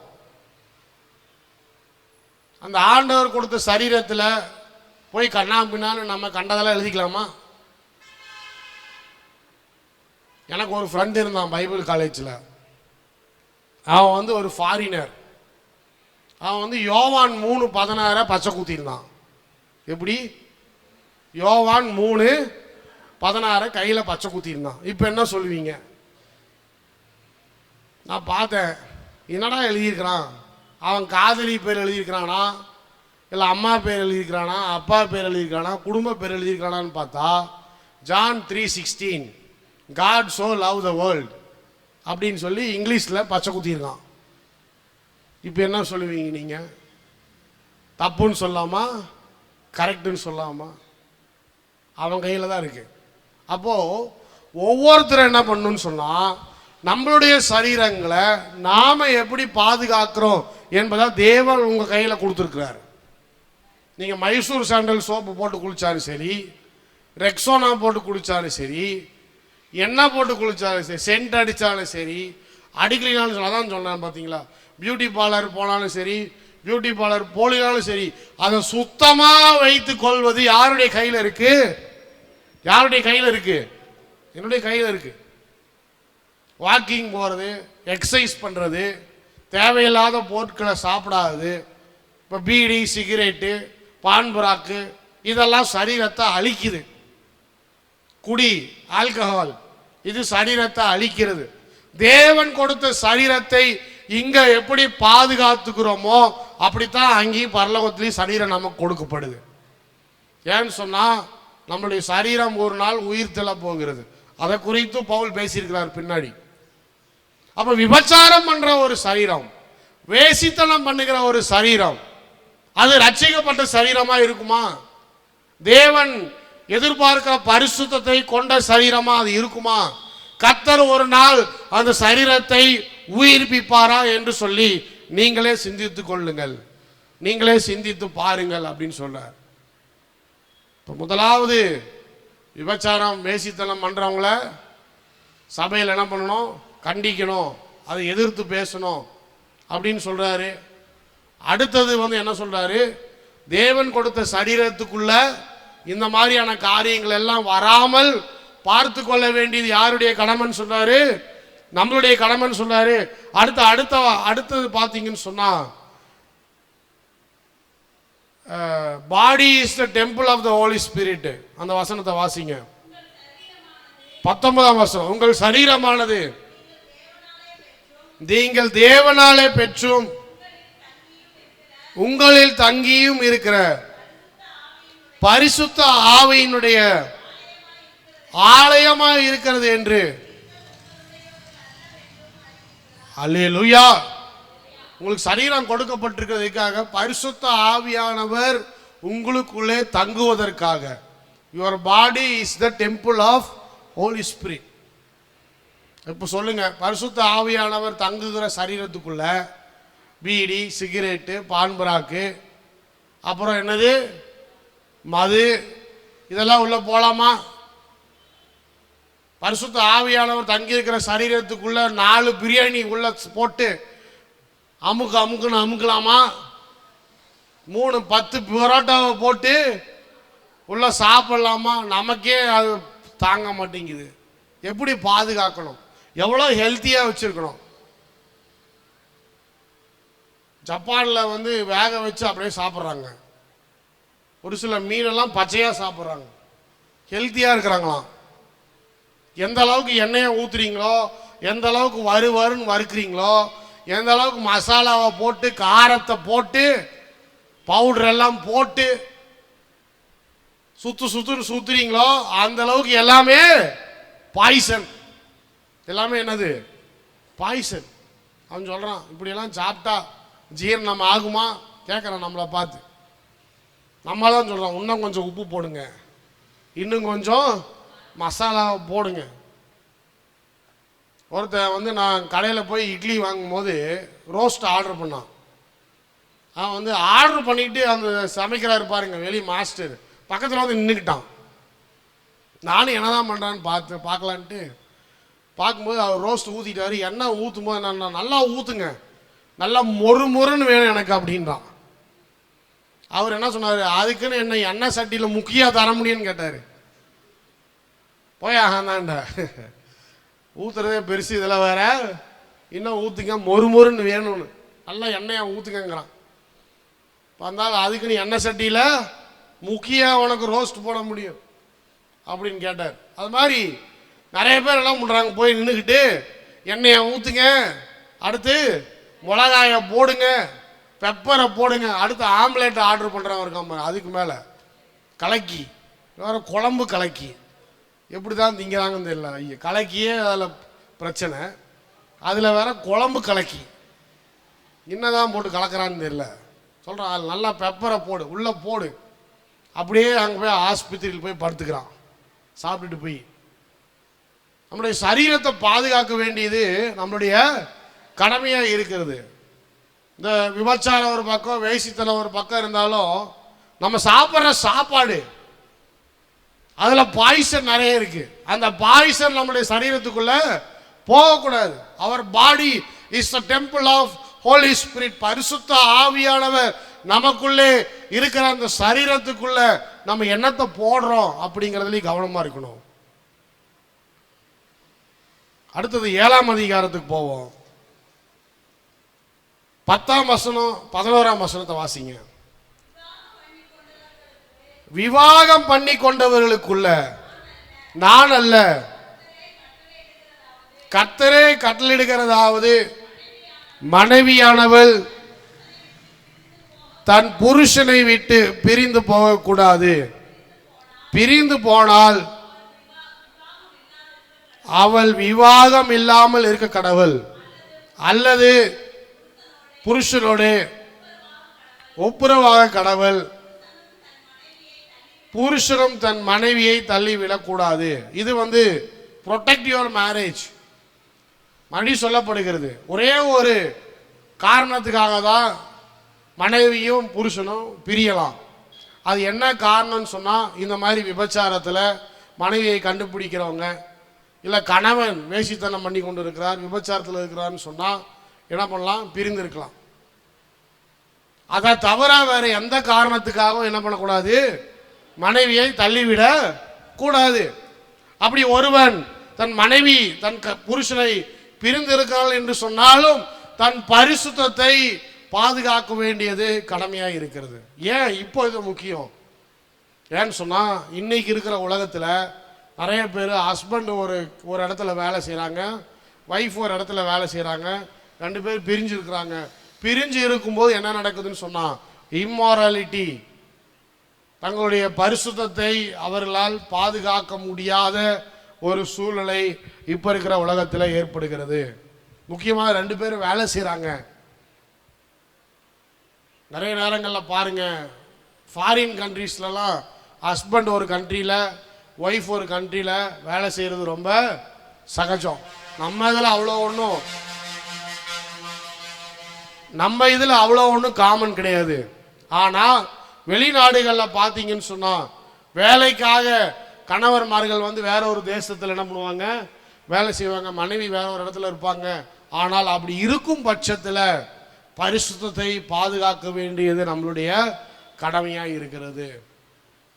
அந்த ஆண்டவர் கொடுத்த சரீரத்தில் போய் கண்ணா பின்னான்னு நம்ம கண்டதெல்லாம் எழுதிக்கலாமா? எனக்கு ஒரு ஃப்ரெண்ட் இருந்தான் பைபிள் காலேஜில். அவன் ஒரு ஃபாரினர். அவன் யோவான் 3:16 பச்சை குத்திருந்தான். எப்படி? யோவான் 3:16 கையில் பச்சை குத்திருந்தான். இப்போ என்ன சொல்லுவீங்க? நான் பார்த்தேன், என்னடா எழுதியிருக்கிறான், அவன் காதலி பேர் எழுதியிருக்கிறானா, இல்லை அம்மா பேர் எழுதியிருக்கிறானா, அப்பா பேர் எழுதியிருக்கிறானா, குடும்ப பேர் எழுதியிருக்கிறானான்னு பார்த்தா John 3:16 God so love the world அப்படின்னு சொல்லி இங்கிலீஷில் பச்சை குத்தியிருக்கான். இப்போ என்ன சொல்லுவீங்க நீங்கள்? தப்புன்னு சொல்லாமா, கரெக்டுன்னு சொல்லாமா? அவன் கையில் தான் இருக்குது. அப்போது ஒவ்வொருத்தரும் என்ன பண்ணணும்னு சொன்னால், நம்மளுடைய சரீரங்களை நாம் எப்படி பாதுகாக்கிறோம் என்பதை தேவன் உங்கள் கையில் கொடுத்துருக்கிறாரு. நீங்கள் மைசூர் சாண்டல் சோப்பு போட்டு குளித்தாலும் சரி, ரெக்ஸோனா போட்டு குளித்தாலும் சரி, எண்ணெய் போட்டு குளித்தாலும் சரி, சென்ட் அடித்தாலும் சரி, அடிக்கலினாலும் சொல்லி அதான் சொன்னேன் பார்த்தீங்களா, பியூட்டி பார்லர் போனாலும் சரி, பியூட்டி பார்லர் போலினாலும் சரி, அதை சுத்தமாக வைத்து கொள்வது யாருடைய கையில் இருக்கு? யாருடைய கையில் இருக்கு? என்னுடைய கையில் இருக்கு. வாக்கிங் போகிறது, எக்ஸசைஸ் பண்ணுறது, தேவையில்லாத பொருட்களை சாப்பிடாது, இப்போ பீடி, சிகரெட்டு, பான்புராக்கு இதெல்லாம் சரீரத்தை அழிக்குது. குடி, ஆல்கஹால் இது சரீரத்தை அழிக்கிறது. தேவன் கொடுத்த சரீரத்தை இங்க எப்படி பாதுகாத்துக்கிறோமோ அப்படித்தான் அங்கேயும் பரலோகத்திலையும் சரீரம் நமக்கு கொடுக்கப்படுது. ஏன்னு சொன்னா நம்மளுடைய சரீரம் ஒரு நாள் உயிர் தெள்ள போகிறது. அதை குறித்து பவுல் பேசியிருக்கிறார் பின்னாடி. அப்ப விபச்சாரம் பண்ற ஒரு சரீரம், வேசித்தனம் பண்ணுகிற ஒரு சரீரம், அது ரட்சிக்கப்பட்ட சரீரமா இருக்குமா? தேவன் எதிர்பார்க்கிற பரிசுத்தத்தை கொண்ட சரீரமா அது இருக்குமா? கர்த்தர் ஒரு நாள் அந்த சரீரத்தை உயிர்ப்பிப்பாரா என்று சொல்லி நீங்களே சிந்தித்துக் கொள்ளுங்கள், நீங்களே சிந்தித்து பாருங்கள் அப்படின்னு சொல்றார். இப்போ முதலாவது விபச்சாரம் வேசித்தனம் பண்றவங்கள சபையில் என்ன பண்ணணும்? கண்டிக்கணும், அதை எதிர்த்து பேசணும் அப்படின்னு சொல்றாரு. அடுத்தது என்ன சொல்றாரு? தேவன் கொடுத்த சரீரத்துக்குள்ள இந்த மாதிரியான காரியங்கள் எல்லாம் வராமல் பார்த்து கொள்ள வேண்டியது யாருடைய கடமைன்னு சொல்றாரு? நம்மளுடைய கடமைன்னு சொல்றாரு. அடுத்தது பார்த்தீங்கன்னு சொன்னா, body is the temple of the Holy Spirit. அந்த வசனத்தை வாசிங்க, 19ஆம் வசனம். உங்கள் சரீரமானது நீங்கள் தேவனாலே பெற்றும் உங்களில் தங்கியும் இருக்கிற பரிசுத்த ஆவியினுடைய ஆலயமாய் இருக்கிறது என்று. அல்லேலூயா. உங்களுக்கு சரீரம் கொடுக்கப்பட்டிருக்கிறதுக்காக, பரிசுத்த ஆவியானவர் உங்களுக்குள்ளே தங்குவதற்காக. Your body is the temple of Holy Spirit. இப்போ சொல்லுங்க, பரிசுத்த ஆவியானவர் தங்குகிற சரீரத்துக்குள்ள பீடி, சிகரெட்டு, பான்பராக்கு, அப்புறம் என்னது மது, இதெல்லாம் உள்ள போலாமா? பரிசுத்த ஆவியானவர் தங்கியிருக்கிற சரீரத்துக்குள்ள 4 பிரியாணி உள்ள போட்டு அமுக்குன்னு அமுக்கலாமா? 3-10 பரோட்டாவை போட்டு உள்ள சாப்பிடலாமா? நமக்கே அது தாங்க மாட்டேங்குது. எப்படி பாதுகாக்கணும்? எவ்வளோ ஹெல்த்தியாக வச்சிருக்கணும். ஜப்பானில் வேக வச்சு அப்படியே சாப்பிட்றாங்க. ஒரு சில மீனெல்லாம் பச்சையாக சாப்பிட்றாங்க, ஹெல்த்தியாக இருக்கிறாங்களாம். எந்த அளவுக்கு எண்ணெயை ஊற்றுறீங்களோ, எந்த அளவுக்கு வறுன்னு வறுக்கிறீங்களோ, எந்த அளவுக்கு மசாலாவை போட்டு காரத்தை போட்டு பவுடர் எல்லாம் போட்டு சுத்துன்னு சுத்துறீங்களோ, அந்த அளவுக்கு எல்லாமே பாய்சன். எல்லாமே என்னது? பாய்சன். அவன் சொல்கிறான், இப்படியெல்லாம் சாப்பிட்டா ஜீரணம் ஆகுமா கேட்குறான் நம்மளை பார்த்து. நம்ம தான் சொல்கிறோம், இன்னும் கொஞ்சம் உப்பு போடுங்க, இன்னும் கொஞ்சம் மசாலாவை போடுங்க. ஒருத்தன் நான் கடையில் போய் இட்லி வாங்கும் போது ரோஸ்ட் ஆர்டர் பண்ணான். அவன் ஆர்டர் பண்ணிட்டு அந்த சமைக்கிறாரு பாருங்க, வெளி மாஸ்டர் பக்கத்தில் நின்றுக்கிட்டான். நானும் என்னதான் பண்ணுறான்னு பார்க்கலான்ட்டு பார்க்கும்போது அவர் ரோஸ்ட் ஊற்றிட்டாரு. எண்ணெய் ஊற்றும் போது நான் நல்லா ஊற்றுங்க, நல்லா மொறுன்னு வேணும் எனக்கு அப்படின்றான். அவர் என்ன சொன்னார்? அதுக்குன்னு என்ன எண்ணெய் சட்டியில் முக்கியாக தர முடியும்னு கேட்டார். போய் ஆகாண்டாண்டா, ஊற்றுறதே பெருசு, இதில் வேற இன்னும் ஊற்றுங்க, மொறுன்னு வேணும்னு நல்லா எண்ணெயை ஊற்றுங்கிறான். வந்தாலும் அதுக்குன்னு எண்ணெய் சட்டியில் முக்கியம் உனக்கு ரோஸ்ட் போட முடியும் அப்படின்னு கேட்டார். அது மாதிரி நிறைய பேர் என்ன பண்ணுறாங்க, போய் நின்றுக்கிட்டு எண்ணெயை ஊற்றுங்க, அடுத்து மிளகாயை போடுங்க, பெப்பரை போடுங்க, அடுத்து ஆம்லேட் ஆர்டர் பண்ணுறவங்க இருக்காம அதுக்கு மேலே கலக்கி வேறு குழம்பு கலக்கி எப்படி தான் திங்கிறாங்கன்னு தெரியல. ஐயா கலக்கியே அதில் பிரச்சனை, அதில் வேற குழம்பு கலக்கி என்னதான் போட்டு கலக்கிறான்னு தெரியல. சொல்கிறான் அதில் நல்லா பெப்பரை போடு, உள்ளே போடு, அப்படியே அங்கே போய் ஆஸ்பத்திரியில் போய் படுத்துக்கிறான் சாப்பிட்டுட்டு போய். நம்முடைய சரீரத்தை பாதுகாக்க வேண்டியது நம்மளுடைய கடமையாக இருக்கிறது. இந்த விபச்சாரம் ஒரு பக்கம், வேசித்தனம் ஒரு பக்கம் இருந்தாலும் நம்ம சாப்பிட்ற சாப்பாடு அதில் பாய்சன் நிறைய இருக்கு. அந்த பாய்சன் நம்முடைய சரீரத்துக்குள்ள போகக்கூடாது. அவர் body is the temple of Holy Spirit. பரிசுத்த ஆவியானவர் நமக்குள்ளே இருக்கிற அந்த சரீரத்துக்குள்ள நம்ம என்னத்தை போடுறோம் அப்படிங்கிறதுலையும் கவனமா இருக்கணும். அடுத்தது 7ஆம் அதிகாரத்துக்கு போவோம். 10ஆம் வசனம் 11ஆம் வசனத்தை வாசிங்க. விவாகம் பண்ணி கொண்டவர்களுக்குள்ள நான் அல்ல, கர்த்தரே கட்டளையிடுகிறதாவது, மனைவியானவள் தன் புருஷனை விட்டு பிரிந்து போகக்கூடாது. பிரிந்து போனால் அவள் விவாகம் இல்லாமல் இருக்க கடவுள், அல்லது புருஷனோடு ஒப்புரவாக கடவுள். புருஷனும் தன் மனைவியை தள்ளிவிடக்கூடாது. இது ப்ரொடெக்ட் யுவர் மேரேஜ் மறுபடி சொல்லப்படுகிறது. ஒரே ஒரு காரணத்துக்காக தான் மனைவியும் புருஷனும் பிரியலாம். அது என்ன காரணம்னு சொன்னால், இந்த மாதிரி விபச்சாரத்தில் மனைவியை கண்டுபிடிக்கிறவங்க, இல்லை கணவன் வேசித்தனம் பண்ணி கொண்டு இருக்கிறார், விபச்சாரத்தில் இருக்கிறான்னு சொன்னால் என்ன பண்ணலாம்? பிரிந்து இருக்கலாம். அதை தவிர வேறு எந்த காரணத்துக்காகவும் என்ன பண்ணக்கூடாது? மனைவியை தள்ளிவிட கூடாது. அப்படி ஒருவன் தன் மனைவி தன் புருஷனை பிரிந்து இருக்கிறாள் என்று சொன்னாலும் தன் பரிசுத்தத்தை பாதுகாக்க வேண்டியது கடமையாக இருக்கிறது. ஏன் இப்போ இது முக்கியம்? ஏன்னு சொன்னால், இன்னைக்கு இருக்கிற உலகத்தில் நிறைய பேர் ஹஸ்பண்ட் ஒரு இடத்துல வேலை செய்கிறாங்க, ஒய்ஃப் ஒரு இடத்துல வேலை செய்கிறாங்க, 2 பேர் பிரிஞ்சு இருக்கிறாங்க. பிரிஞ்சு இருக்கும்போது என்ன நடக்குதுன்னு சொன்னால், இம்மாராலிட்டி, தங்களுடைய பரிசுத்தத்தை அவர்களால் பாதுகாக்க முடியாத ஒரு சூழ்நிலை இப்போ இருக்கிற உலகத்தில் ஏற்படுகிறது. முக்கியமாக 2 பேர் வேலை செய்கிறாங்க. நிறைய நேரங்களில் பாருங்கள், ஃபாரின் கண்ட்ரீஸ்லலாம் ஹஸ்பண்ட் ஒரு கண்ட்ரியில் ஒய்ஃப் ஒரு கண்ட்ரியில் வேலை செய்கிறது ரொம்ப சகஜம். நம்ம இதில் அவ்வளோ ஒன்றும் காமன் கிடையாது. ஆனால் வெளிநாடுகளில் பார்த்தீங்கன்னு சொன்னால், வேலைக்காக கணவர்மார்கள் வேற ஒரு தேசத்தில் என்ன பண்ணுவாங்க? வேலை செய்வாங்க. மனைவி வேற ஒரு இடத்துல இருப்பாங்க. ஆனால் அப்படி இருக்கும் பட்சத்தில் பரிசுத்தத்தை பாதுகாக்க வேண்டியது நம்மளுடைய கடமையாக இருக்கிறது.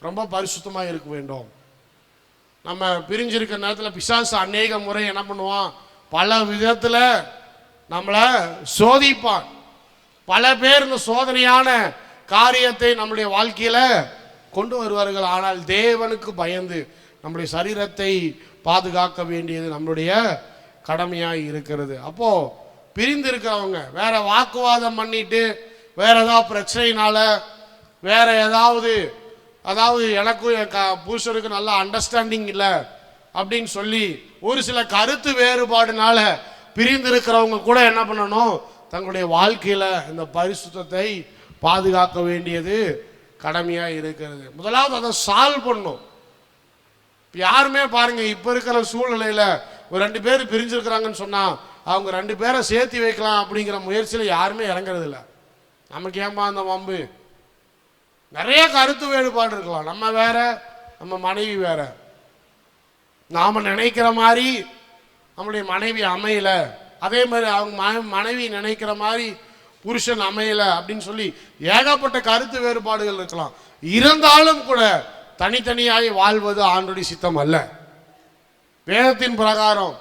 ரொம்ப பரிசுத்தமாக இருக்க வேண்டும். நம்ம பிரிஞ்சிருக்கிற நேரத்தில் பிசாசு அநேக முறை என்ன பண்ணுவான்? பல விதத்தில் நம்மளை சோதிப்பான். பல பேர் இந்த சோதனையான காரியத்தை நம்முடைய வாழ்க்கையில் கொண்டு வருவார்கள். ஆனால் தேவனுக்கு பயந்து நம்முடைய சரீரத்தை பாதுகாக்க வேண்டியது நம்மளுடைய கடமையாக இருக்கிறது. அப்போது பிரிந்து இருக்கிறவங்க வேற வாக்குவாதம் பண்ணிட்டு, வேற ஏதாவது பிரச்சனையினால, வேற அதாவது எனக்கும் என் புருஷனுக்கு நல்ல அண்டர்ஸ்டாண்டிங் இல்லை அப்படின்னு சொல்லி ஒரு சில கருத்து வேறுபாடுனால பிரிந்து இருக்கிறவங்க கூட என்ன பண்ணணும்? தங்களுடைய வாழ்க்கையில் இந்த பரிசுத்தத்தை பாதுகாக்க வேண்டியது கடமையாக இருக்கிறது. முதலாவது அதை சால்வ் பண்ணும். யாருமே பாருங்க, இப்போ இருக்கிற சூழ்நிலையில் ஒரு 2 பேர் பிரிஞ்சிருக்கிறாங்கன்னு சொன்னால் அவங்க 2 பேரை சேர்த்து வைக்கலாம் அப்படிங்கிற முயற்சியில் யாருமே இறங்குறது இல்லை. நமக்கு ஏன்பா அந்த வம்பு? நிறைய கருத்து வேறுபாடு இருக்கலாம். நம்ம வேற, நம்ம மனைவி வேற. நாம் நினைக்கிற மாதிரி நம்முடைய மனைவி அமையல, அதே மாதிரி அவங்க மனைவி நினைக்கிற மாதிரி புருஷன் அமையல அப்படின்னு சொல்லி ஏகப்பட்ட கருத்து வேறுபாடுகள் இருக்கலாம். இருந்தாலும் கூட தனித்தனியாய் வாழ்வது ஆண்டவருடைய சித்தம் அல்ல. வேதத்தின் பிரகாரம்,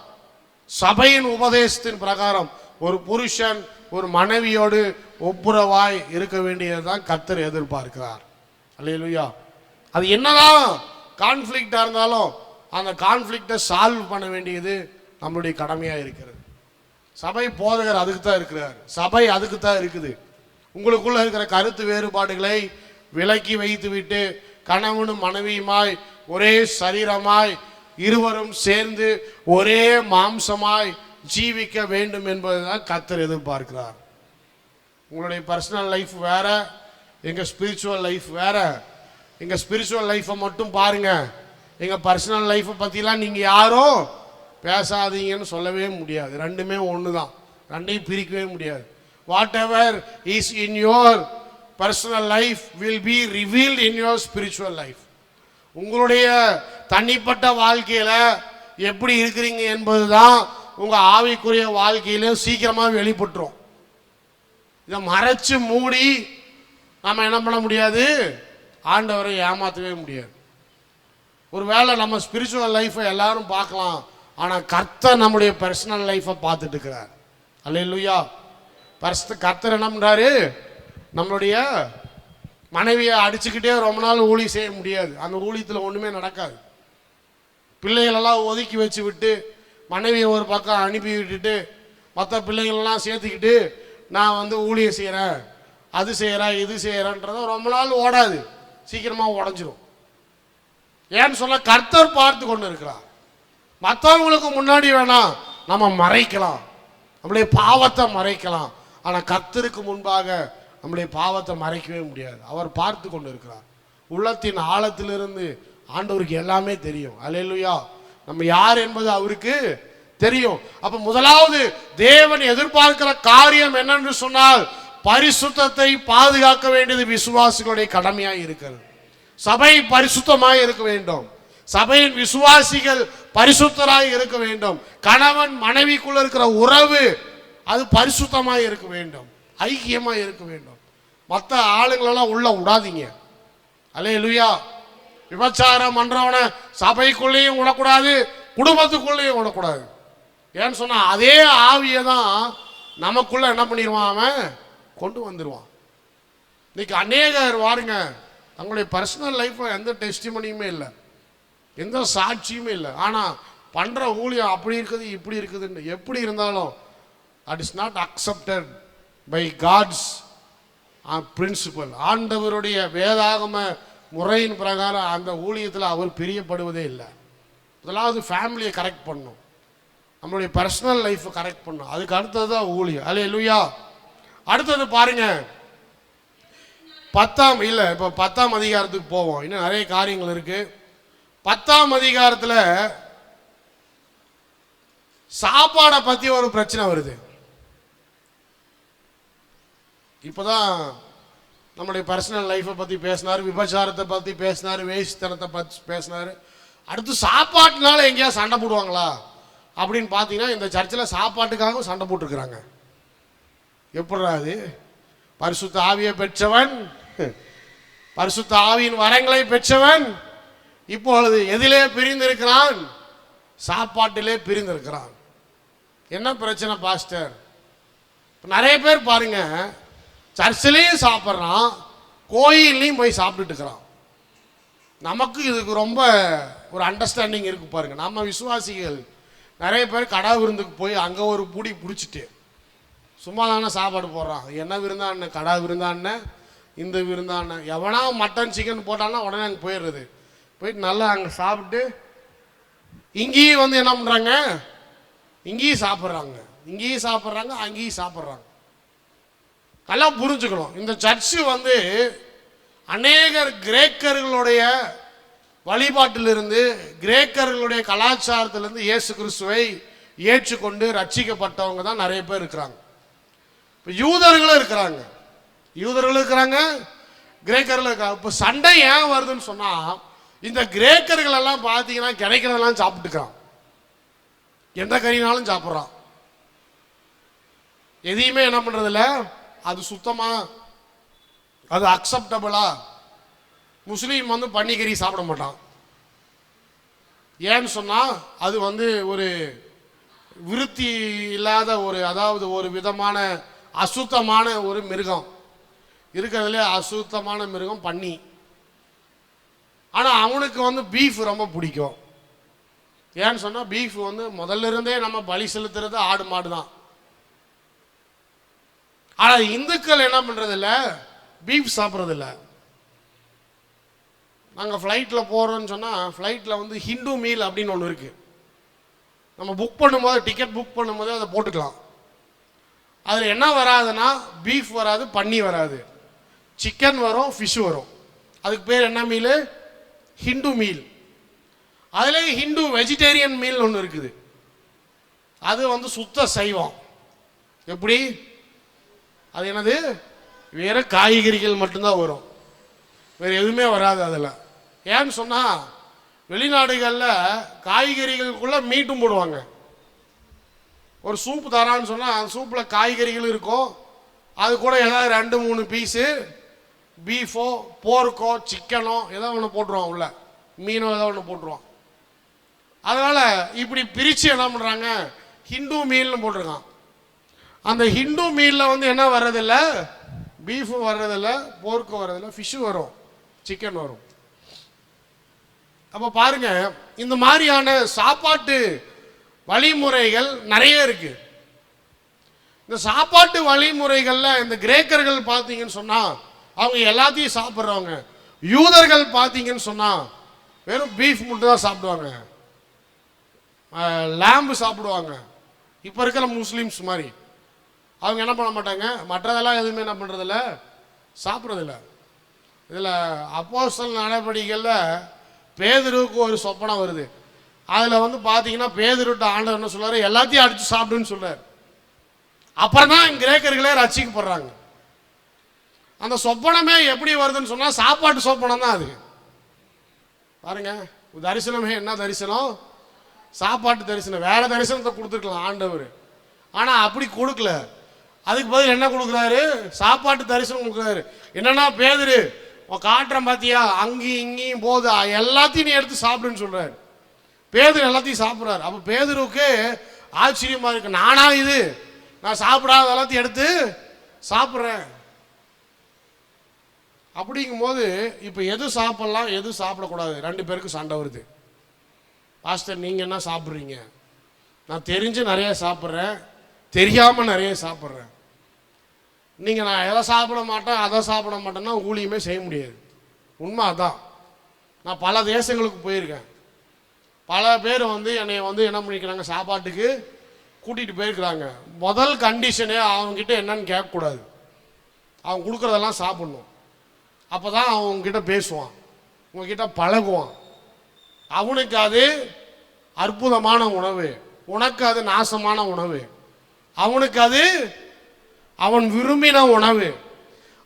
சபையின் உபதேசத்தின் பிரகாரம் ஒரு புருஷன் ஒரு மனைவியோடு ஒப்புரவாய் இருக்க வேண்டியதுதான் கர்த்தர் எதிர்பார்க்கிறார். அல்லேலூயா. அது என்னதான் கான்ஃப்ளிக்டா இருந்தாலும் அந்த கான்ஃப்ளிக்டை சால்வ் பண்ண வேண்டியது நம்மளுடைய கடமையாக இருக்கிறது. சபை போதகர் அதுக்கு தான் இருக்கிறார். சபை அதுக்கு தான் இருக்குது. உங்களுக்குள்ள இருக்கிற கருத்து வேறுபாடுகளை விலக்கி வைத்து விட்டு கணவனும் மனைவியுமாய் ஒரே சரீரமாய் இருவரும் சேர்ந்து ஒரே மாம்சமாய் ஜீவிக்க வேண்டும் என்பதுதான் கர்த்தர் எதிர்பார்க்கிறார். உங்களுடைய பர்சனல் லைஃப் வேற, எங்க ஸ்பிரிச்சுவல் லைஃப் வேற. எங்க ஸ்பிரிச்சுவல் லைஃப்பை மட்டும் பாருங்க, எங்க பர்சனல் லைஃப்பை பத்திலாம் நீங்க யாரும் பேசாதீங்கன்னு சொல்லவே முடியாது. ரெண்டுமே ஒன்று தான், ரெண்டையும் பிரிக்கவே முடியாது. What ever is in your personal life will be revealed in your spiritual life. உங்களுடைய தனிப்பட்ட வாழ்க்கையில எப்படி இருக்கிறீங்க என்பதுதான் உங்க ஆவிக்குரிய வாழ்க்கையில சீக்கிரமா வெளிப்பட்டுரும். இதை மறைச்சு மூடி நம்ம என்ன பண்ண முடியாது, ஆண்டவரை ஏமாற்றவே முடியாது. ஒருவேளை நம்ம ஸ்பிரிச்சுவல் லைஃப்பை எல்லாரும் பார்க்கலாம், ஆனால் கர்த்தர் நம்முடைய பர்சனல் லைஃப்பை பார்த்துட்டு இருக்கிறார். அல்லேலூயா. கர்த்தர் என்ன பண்ணுறாரு, நம்மளுடைய மனைவியை அடிச்சுக்கிட்டே ரொம்ப நாள் ஊழி செய்ய முடியாது. அந்த ஊழியத்தில் ஒன்றுமே நடக்காது. பிள்ளைகளெல்லாம் ஒதுக்கி வச்சு விட்டு மனைவியை ஒரு பக்கம் அனுப்பி விட்டுட்டு மற்ற பிள்ளைங்களெல்லாம் சேர்த்துக்கிட்டு நான் வந்து ஊழியம் செய்கிறேன், அது செய்கிறேன், இது செய்கிறேன்றத ரொம்ப நாள் ஓடாது, சீக்கிரமாக உடஞ்சிரும். ஏன்னு சொன்னால் கர்த்தர் பார்த்து கொண்டு இருக்கிறார். மற்றவங்களுக்கு முன்னாடி வேணாம் நம்ம மறைக்கலாம், நம்முடைய பாவத்தை மறைக்கலாம், ஆனால் கர்த்தருக்கு முன்பாக நம்முடைய பாவத்தை மறைக்கவே முடியாது. அவர் பார்த்து கொண்டு இருக்கிறார். உள்ளத்தின் ஆழத்திலிருந்து ஆண்டவருக்கு எல்லாமே தெரியும். அல்லேலூயா. நம்ம யார் என்பது அவருக்கு தெரியும். அப்ப முதலாவது தேவன் எதிர்பார்க்கிற காரியம் என்னன்னு சொன்னால் பரிசுத்தத்தை பாதுகாக்க வேண்டியது விசுவாசிகளுடைய கடமையாய் இருக்கிறது. சபை பரிசுத்தமாய் இருக்க வேண்டும். சபையின் விசுவாசிகள் பரிசுத்தராய் இருக்க வேண்டும். கணவன் மனைவிக்குள்ள இருக்கிற உறவு அது பரிசுத்தமாய் இருக்க வேண்டும், ஐக்கியமாய் இருக்க வேண்டும். மற்ற ஆளுங்களெல்லாம் உள்ள விடாதீங்க. அல்லேலூயா. விபச்சாரம் பண்றவனை சபைக்குள்ளேயும் விடக்கூடாது, குடும்பத்துக்குள்ளேயும் விடக்கூடாது. ஏன்னு சொன்னா அதே ஆவியை தான் நமக்குள்ள என்ன பண்ணிடுவான், அவன் கொண்டு வந்துடுவான். இன்னைக்கு அநேகர் வாருங்க, தங்களுடைய பர்சனல் லைஃப்ல எந்த டெஸ்டிமனியுமே இல்லை, எந்த சாட்சியுமே இல்லை. ஆனால் பண்ற ஊழியம் அப்படி இருக்குது இப்படி இருக்குதுன்னு. எப்படி இருந்தாலும் that is not accepted by God's principle. ஆண்டவருடைய வேதாகம முறையின் பிரகாரம் அந்த ஊழியத்தில் அவர் பிரியப்படுவதே இல்லை. முதலாவது ஃபேமிலியை கரெக்ட் பண்ணும், நம்மளுடைய பர்சனல் லைஃப்பை கரெக்ட் பண்ணும், அதுக்கு அடுத்தது தான் ஊழியம். அல்லேலூயா. அடுத்தது பாருங்க, 10ஆம் அதிகாரத்துக்கு போவோம். இன்னும் நிறைய காரியங்கள் இருக்கு. 10ஆம் அதிகாரத்தில் சாப்பாடை பற்றி ஒரு பிரச்சனை வருது. இப்போதான் நம்முடைய பர்சனல் லைஃப்பை பற்றி பேசினார், விபச்சாரத்தை பற்றி பேசினார், வேசித்தனத்தை பற்றி பேசினார். அடுத்து சாப்பாட்டுனால எங்கேயா சண்டை போடுவாங்களா அப்படின்னு பார்த்தீங்கன்னா இந்த சர்ச்சில் சாப்பாட்டுக்காக சண்டை போட்டுருக்குறாங்க. எப்படிடா அது? பரிசுத்த ஆவியை பெற்றவன், பரிசுத்த ஆவியின் வரங்களை பெற்றவன் இப்பொழுது எதிலே பிரிந்திருக்கிறான்? சாப்பாட்டிலே பிரிந்திருக்கிறான். என்ன பிரச்சனை பாஸ்டர்? நிறைய பேர் பாருங்க, சர்ச்சிலையும் சாப்பிட்றான், கோயிலையும் போய் சாப்பிட்டுட்டு இருக்கிறான். நமக்கு இதுக்கு ரொம்ப ஒரு அண்டர்ஸ்டாண்டிங் இருக்கு பாருங்க. நம்ம விசுவாசிகள் நிறைய பேர் கடை விருந்துக்கு போய் அங்கே ஒரு பூடி பிடிச்சிட்டு சும்மா தானே சாப்பாடு போடுறான். என்ன விருந்தாண்ண, கடை விருந்தாண்ண, இந்த விருந்தாண்ண, எவனா மட்டன் சிக்கன் போட்டான்னா உடனே அங்கே போயிடுறது. போயிட்டு நல்லா அங்கே சாப்பிட்டு இங்கேயும் வந்து என்ன பண்ணுறாங்க, இங்கேயும் சாப்பிட்றாங்க, இங்கேயும் சாப்பிட்றாங்க, அங்கேயும் சாப்பிட்றாங்க. நல்லா புரிஞ்சுக்கணும், இந்த சர்ச்சு வந்து அநேகர் கிரேக்கர்களுடைய வழிபாட்டிலிருந்து, கிரேக்கர்களுடைய கலாச்சாரத்திலிருந்து இயேசு கிறிஸ்துவை ஏற்றுக்கொண்டு ரட்சிக்கப்பட்டவங்க தான் நிறைய பேர் இருக்கிறாங்க. இப்போ யூதர்களும் இருக்கிறாங்க, கிரேக்கர்களும் இருக்காங்க. இப்போ சண்டை ஏன் வருதுன்னு சொன்னால், இந்த கிரேக்கர்கள் எல்லாம் பார்த்தீங்கன்னா கிடைக்கிறதெல்லாம் சாப்பிட்டுக்கிறான், எந்த கறினாலும் சாப்பிட்றான், எதையுமே என்ன பண்ணுறதில்ல, அது சுத்தமா, அது அக்செப்டபிளா? முஸ்லீம் வந்து பன்னிக்கறி சாப்பிட மாட்டான். ஏன்னு சொன்னால் அது வந்து ஒரு விருத்தி இல்லாத ஒரு, அதாவது ஒரு விதமான அசுத்தமான ஒரு மிருகம். இருக்கிறதுல அசுத்தமான மிருகம் பன்னி. ஆனால் அவனுக்கு வந்து பீஃப் ரொம்ப பிடிக்கும். ஏன்னு சொன்னால் பீஃப் வந்து முதல்ல இருந்தே நம்ம பலி செலுத்துறது ஆடு மாடு தான். ஆனால் இந்துக்கள் என்ன பண்ணுறதில்ல, பீஃப் சாப்பிட்றதில்ல. நாங்கள் ஃப்ளைட்டில் போகிறோன்னு சொன்னால் ஃப்ளைட்டில் வந்து ஹிந்து மீல் அப்படின்னு ஒன்று இருக்குது. நம்ம புக் பண்ணும்போது, டிக்கெட் புக் பண்ணும்போது அதை போட்டுக்கலாம். அதில் என்ன வராதுன்னா பீஃப் வராது, பன்னி வராது, சிக்கன் வரும், ஃபிஷ் வரும். அதுக்கு பேர் என்ன மீல்? ஹிந்து மீல். அதில் ஹிந்து வெஜிடேரியன் மீல் ஒன்று இருக்குது. அது வந்து சுத்த சைவம். எப்படி? அது என்னது? வேறு காய்கறிகள் மட்டும்தான் வரும், வேறு எதுவுமே வராது அதில். ஏன்னு சொன்னால் வெளிநாடுகளில் காய்கறிகளுக்குள்ளே மீட்டும் போடுவாங்க. ஒரு சூப்பு தரான்னு சொன்னால் அந்த சூப்பில் காய்கறிகள் இருக்கும், அது கூட ஏதாவது 2-3 பீஸு பீஃபோ போர்க்கோ சிக்கனோ ஏதோ ஒன்று போட்டுருவான், உள்ள மீனோ ஏதோ ஒன்று போட்டுருவான். அதனால் இப்படி பிரித்து என்ன பண்ணுறாங்க, ஹிந்து மீல்னு போட்டிருக்கான். அந்த ஹிந்து மீலில் வந்து என்ன வர்றதில்ல, பீஃபும் வர்றதில்ல, போர்க்கும் வர்றதில்ல, ஃபிஷ்ஷும் வரும், சிக்கன் வரும். அப்போ பாருங்க, இந்த மாதிரியான சாப்பாட்டு வழிமுறைகள் நிறைய இருக்கு. இந்த சாப்பாட்டு வழிமுறைகளில் இந்த கிரேக்கர்கள் பார்த்தீங்கன்னு சொன்னால் அவங்க எல்லாத்தையும் சாப்பிட்றவங்க. யூதர்கள் பார்த்தீங்கன்னு சொன்னால் வெறும் பீஃப் மட்டும் தான் சாப்பிடுவாங்க, லேம்பு சாப்பிடுவாங்க. இப்போ இருக்கிற முஸ்லீம்ஸ் மாதிரி அவங்க என்ன பண்ண மாட்டாங்க, மற்றதெல்லாம் எதுவுமே என்ன பண்ணுறதில்ல, சாப்பிட்றதில்ல. இதில் அப்போஸ்தலர் நடவடிக்கைகளில் பேதுருவுக்கு ஒரு சொப்பனம் வருது. அதில் வந்து பார்த்தீங்கன்னா பேதுருட்ட ஆண்டவர் என்ன சொல்றாரு, எல்லாத்தையும் அடித்து சாப்பிடுன்னு சொல்றாரு. அப்புறம் தான் கிரேக்கர்களே ரட்சிக்கப்படுறாங்க. அந்த சொப்பனமே எப்படி வருதுன்னு சொன்னால் சாப்பாட்டு சொப்பனம் தான் அது. பாருங்க, தரிசனமே என்ன தரிசனம்? சாப்பாட்டு தரிசனம். வேற தரிசனத்தை கொடுத்துருக்கலாம் ஆண்டவர், ஆனால் அப்படி கொடுக்கல. அதுக்கு பதில் என்ன கொடுக்குறாரு? சாப்பாட்டு தரிசனம் கொடுக்குறாரு. என்னன்னா, பேதுரு காட்டுறேன் பார்த்தியா, அங்கேயும் இங்கேயும் போது எல்லாத்தையும் நீ எடுத்து சாப்பிடுன்னு சொல்றாரு. பேதுரு எல்லாத்தையும் சாப்பிட்றாரு. அப்போ பேதுருக்கு ஆச்சரியமா இருக்கு, நானா இது, நான் சாப்பிடாத எல்லாத்தையும் எடுத்து சாப்பிட்றேன். அப்படிங்கும்போது இப்போ எது சாப்பிடலாம் எது சாப்பிடக்கூடாது, 2 பேருக்கு சண்டை வருது. பாஸ்டர் நீங்கள் என்ன சாப்பிட்றீங்க? நான் தெரிஞ்சு நிறைய சாப்பிட்றேன், தெரியாமல் நிறைய சாப்பிட்றேன். நீங்கள் நான் எதை சாப்பிட மாட்டேன் அதை சாப்பிட மாட்டேன்னா ஊழியமே செய்ய முடியாது. உண்மை அதான். நான் பல தேசங்களுக்கு போயிருக்கேன். பல பேர் வந்து என்னை வந்து என்ன பண்ணிக்கிறாங்க, சாப்பாட்டுக்கு கூட்டிகிட்டு போயிருக்கிறாங்க. முதல் கண்டிஷனே அவங்ககிட்ட என்னன்னு கேட்கக்கூடாது, அவங்க கொடுக்குறதெல்லாம் சாப்பிட்ணும். அப்போ தான் அவங்கக்கிட்ட பேசுவான், உங்ககிட்ட பழகுவான். அவனுக்கு அது அற்புதமான உணவு, உனக்கு அது நாசமான உணவு. அவனுக்கு அது அவன் விரும்பின உணவு.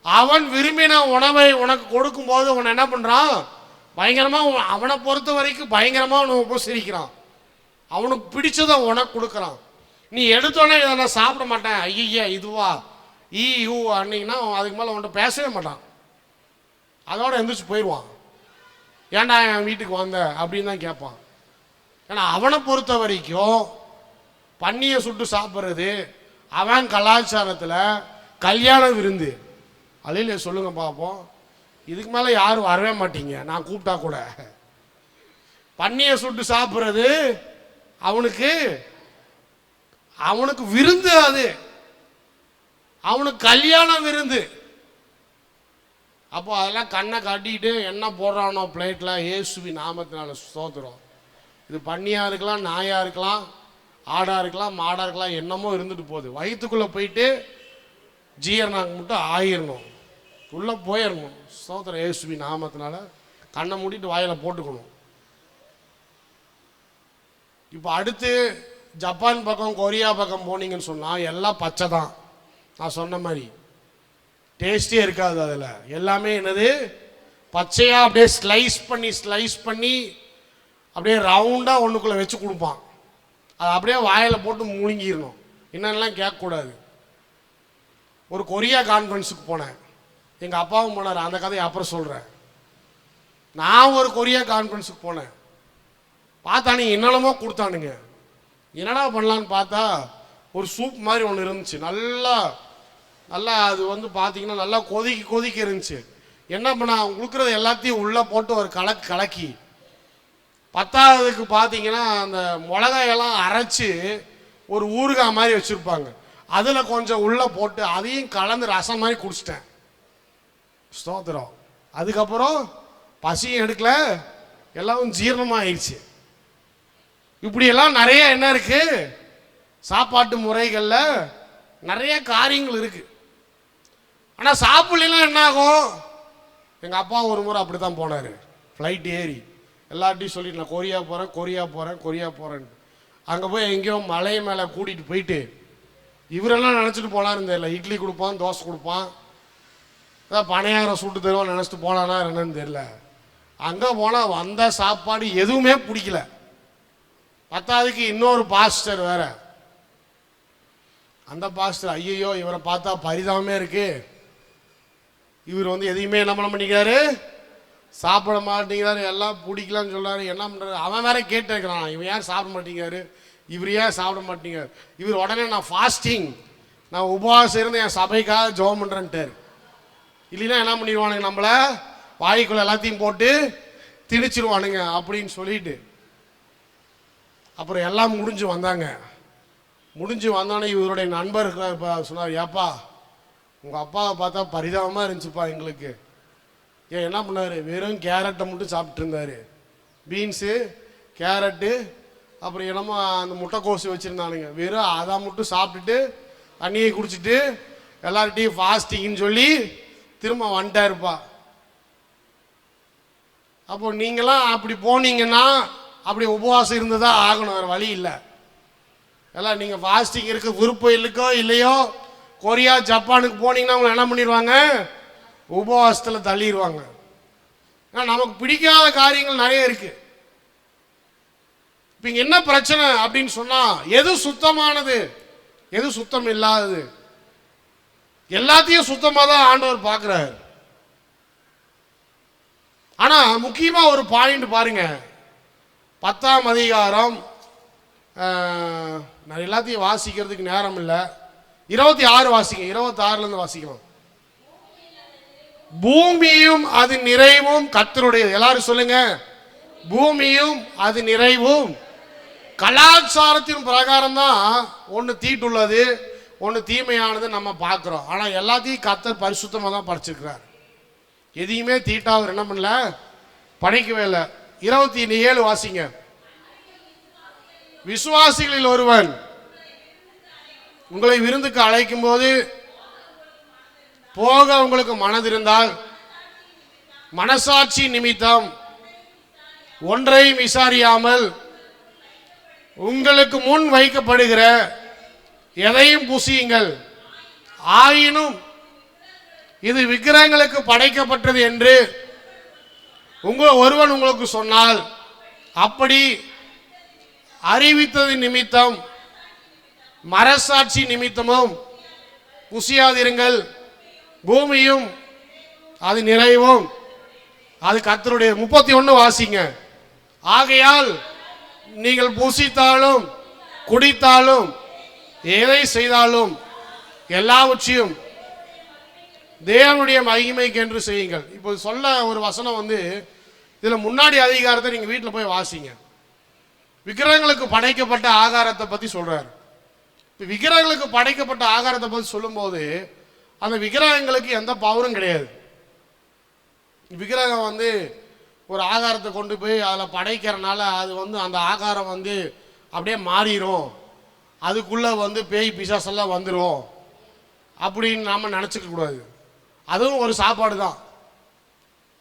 அவன் விரும்பின உணவை உனக்கு கொடுக்கும்போது அவன் என்ன பண்ணுறான், பயங்கரமாக அவனை பொறுத்த வரைக்கும் பயங்கரமாக அவனை உபசரிக்கிறான். அவனுக்கு பிடிச்சதை உனக்கு கொடுக்குறான். நீ எடுத்தோடனே இதை நான் சாப்பிட மாட்டேன், ஐயா இதுவா யூ அன்னிங்கன்னா அதுக்கு மேலே அவன்கிட்ட பேசவே மாட்டான். அதோட எந்திரிச்சு போயிடுவான். ஏன்டா என் வீட்டுக்கு வந்த அப்படின்னு தான் கேட்பான். ஏன்னா அவனை பொறுத்த வரைக்கும் பன்னியை சுட்டு சாப்பிட்றது அவன் கலாச்சாரத்தில் கல்யாண விருந்து. அலையில சொல்லுங்க பார்ப்போம், இதுக்கு மேலே யாரும் வரவே மாட்டீங்க நான் கூப்பிட்டா கூட. பன்னியை சுட்டு சாப்பிட்றது அவனுக்கு அவனுக்கு விருந்து, அது அவனுக்கு கல்யாண விருந்து. அப்போ அதெல்லாம் கண்ணை காட்டிக்கிட்டு என்ன போடுறானோ பிளேட்டில், இயேசுவி நாமத்தினால ஸ்தோத்திரம். இது பன்னியாக இருக்கலாம், நாயாக இருக்கலாம், ஆடாக இருக்கலாம், மாடாக இருக்கலாம், என்னமோ இருந்துட்டு போகுது. வயிற்றுக்குள்ளே போயிட்டு ஜீரணம் மட்டும் ஆயிடணும், உள்ளே போயிடணும். ஸ்தோத்திரம் இயேசுவி நாமத்தினால கண்ணை மூடிட்டு வாயில் போட்டுக்கணும். இப்போ அடுத்து ஜப்பான் பக்கம் கொரியா பக்கம் போனீங்கன்னு சொன்னால் எல்லாம் பச்சை தான். நான் சொன்ன மாதிரி டேஸ்டே இருக்காது. அதில் எல்லாமே என்னது, பச்சையாக அப்படியே ஸ்லைஸ் பண்ணி அப்படியே ரவுண்டாக ஒன்றுக்குள்ளே வச்சு கொடுப்பான். அதை அப்படியே வாயில் போட்டு முழுங்கிடணும், என்னென்னலாம் கேட்கக்கூடாது. ஒரு கொரியா கான்ஃபரன்ஸுக்கு போனேன், எங்கள் அப்பாவும் போனார், அந்த கதையை அப்புறம் சொல்கிறேன். நான் ஒரு கொரியா கான்ஃபரன்ஸுக்கு போனேன், பார்த்தானுங்க என்னென்னமோ கொடுத்தானுங்க. என்னடா பண்ணலான்னு பார்த்தா ஒரு சூப் மாதிரி ஒன்று இருந்துச்சு, நல்லா அது வந்து பார்த்தீங்கன்னா நல்லா கொதிக்க இருந்துச்சு. என்ன பண்ண, அவங்க கொடுக்குறது எல்லாத்தையும் உள்ளே போட்டு ஒரு கலக்கி பத்தாவதுக்கு பார்த்தீங்கன்னா அந்த மிளகாயெல்லாம் அரைச்சி ஒரு ஊறுகாய் மாதிரி வச்சுருப்பாங்க. அதில் கொஞ்சம் உள்ளே போட்டு அதையும் கலந்து ரசம் மாதிரி குடிச்சிட்டேன். ஸ்தோத்திரம். அதுக்கப்புறம் பசியும் எடுக்கல, எல்லாம் ஜீரணமாகிடுச்சு. இப்படியெல்லாம் நிறைய என்ன இருக்கு, சாப்பாட்டு முறைகளில் நிறைய காரியங்கள் இருக்கு. ஆனால் சாப்பிடலாம் என்ன ஆகும்? எங்கள் அப்பா ஒரு முறை அப்படி தான் போனார். ஃப்ளைட் ஏறி எல்லார்ட்டையும் சொல்லிட்டு நான் கொரியா போகிறேன் கொரியா போகிறேன் கொரியா போகிறேன்னு. அங்கே போய் எங்கேயோ மலை மேலே கூட்டிகிட்டு போயிட்டு இவரெல்லாம் நினச்சிட்டு போனான்னு தெரியல. இட்லி கொடுப்பான், தோசை கொடுப்பான், அதான் பனையாரம் சுட்டு தருவான் நினச்சிட்டு போனானா என்னன்னு தெரியல. அங்கே போனால் வந்த சாப்பாடு எதுவுமே பிடிக்கல. பத்தாவதுக்கு இன்னொரு பாஸ்டர் வேற. அந்த பாஸ்டர் ஐயோ இவரை பார்த்தா பரிதாபமே இருக்கு, இவர் எதையுமே என்ன பண்ண மாட்டேங்கிறாரு, சாப்பிட மாட்டேங்கிறாரு, எல்லாம் பிடிக்கலான்னு சொல்றாரு. என்ன பண்ணுறாரு, அவன் வேற கேட்டுருக்கிறான், இவன் ஏன் சாப்பிட மாட்டேங்கிறாரு, இவர் ஏன் சாப்பிட மாட்டேங்கிறார். இவர் உடனே நான் ஃபாஸ்டிங், நான் உபவாசம் இருந்து என் சபைக்காக ஜெபம் பண்ணுறேன்ட்டார். இல்லைன்னா என்ன பண்ணிடுவானுங்க, நம்மளை வாய்க்குள்ள எல்லாத்தையும் போட்டு திணிச்சிருவானுங்க அப்படின்னு சொல்லிட்டு. அப்புறம் எல்லாம் முடிஞ்சு வந்தாங்க. முடிஞ்சு வந்தோடனே இவருடைய நண்பர் சொன்னார், ஏப்பா உங்கள் அப்பாவை பார்த்தா பரிதாபமாக இருந்துச்சுப்பா எங்களுக்கு. ஏன் என்ன பண்ணார், வெறும் கேரட்டை மட்டும் சாப்பிட்டு இருந்தார். பீன்ஸு, கேரட்டு, அப்புறம் என்னமோ அந்த முட்டைக்கோசு வச்சுருந்தானுங்க. வெறும் அதை மட்டும் சாப்பிட்டுட்டு தண்ணியை குடிச்சிட்டு எல்லார்ட்டையும் ஃபாஸ்டிங்னு சொல்லி திரும்ப வந்துட்டாருப்பா. அப்போ நீங்களாம் அப்படி போனீங்கன்னா அப்படி உபவாசம் இருந்ததா ஆகணும், வேறு வழி இல்லை. எல்லாம் நீங்கள் ஃபாஸ்டிங் இருக்க விருப்பம் இருக்கோ இல்லையோ, கொரியா ஜப்பானுக்கு போனீங்கன்னா அவங்க என்ன பண்ணிடுவாங்க, உபவாசத்தில் தள்ளிடுவாங்க. ஏன்னா நமக்கு பிடிக்காத காரியங்கள் நிறைய இருக்கு. இப்போ இங்கே என்ன பிரச்சனை அப்படின்னு சொன்னால், எது சுத்தமானது எது சுத்தம் இல்லாதது, எல்லாத்தையும் சுத்தமாக தான் ஆண்டவர் பார்க்குறாரு. ஆனால் முக்கியமாக ஒரு பாயிண்ட் பாருங்க, 10ஆம் அதிகாரம், நான் எல்லாத்தையும் வாசிக்கிறதுக்கு நேரம் இல்லை, 26 வாசிங்க, 26லேருந்து வாசிக்கலாம். பூமியும் அது நிறைவும் கர்த்தருடையது. எல்லாரும் சொல்லுங்க, பூமியும் அது நிறைவும். கலாச்சாரத்தின் பிரகாரம் தான் ஒன்று தீட்டுள்ளது ஒன்று தீமையானது நம்ம பார்க்குறோம். ஆனால் எல்லாத்தையும் கர்த்தர் பரிசுத்தமாக தான் படைச்சிருக்கிறார். எதையுமே தீட்டா அவர் என்ன பண்ணல, படைக்கவே இல்லை. 27 வாசிங்க. விசுவாசிகளில் ஒருவன் உங்களை விருந்துக்கு அழைக்கும் போது போக உங்களுக்கு மனதிருந்தால் மனசாட்சி நிமித்தம் ஒன்றையும் விசாரியாமல் உங்களுக்கு முன் வைக்கப்படுகிற எதையும் புசியுங்கள். ஆயினும் இது விக்கிரகங்களுக்கு படைக்கப்பட்டது என்று ஒருவன் உங்களுக்கு சொன்னால் அப்படி அறிவித்தது நிமித்தம் மனசாட்சி நிமித்தமும் புசியாதிருங்கள். பூமியும் அது நிறைவும் அது கர்த்தருடைய. 31 வாசிங்க. ஆகையால் நீங்கள் புசித்தாலும் குடித்தாலும் எதை செய்தாலும் எல்லாவற்றையும் தேவனுடைய மகிமைக்கு என்று செய்யுங்கள். இப்போ சொல்ல ஒரு வசனம் இதில் முன்னாடி அதிகாரத்தை நீங்கள் வீட்டில் போய் வாசிங்க. விக்கிரகங்களுக்கு படைக்கப்பட்ட ஆகாரத்தை பற்றி சொல்கிறார். இப்போ விக்கிரகங்களுக்கு படைக்கப்பட்ட ஆகாரத்தை பற்றி சொல்லும்போது அந்த விக்கிரகங்களுக்கு எந்த பவரும் கிடையாது. விக்கிரகம் ஒரு ஆகாரத்தை கொண்டு போய் அதில் படைக்கிறனால அது அந்த ஆகாரம் அப்படியே மாறிடும், அதுக்குள்ளே பேய் பிசாசெல்லாம் வந்துடும் அப்படின்னு நாம் நினச்சிக்க கூடாது. அதுவும் ஒரு சாப்பாடு தான்.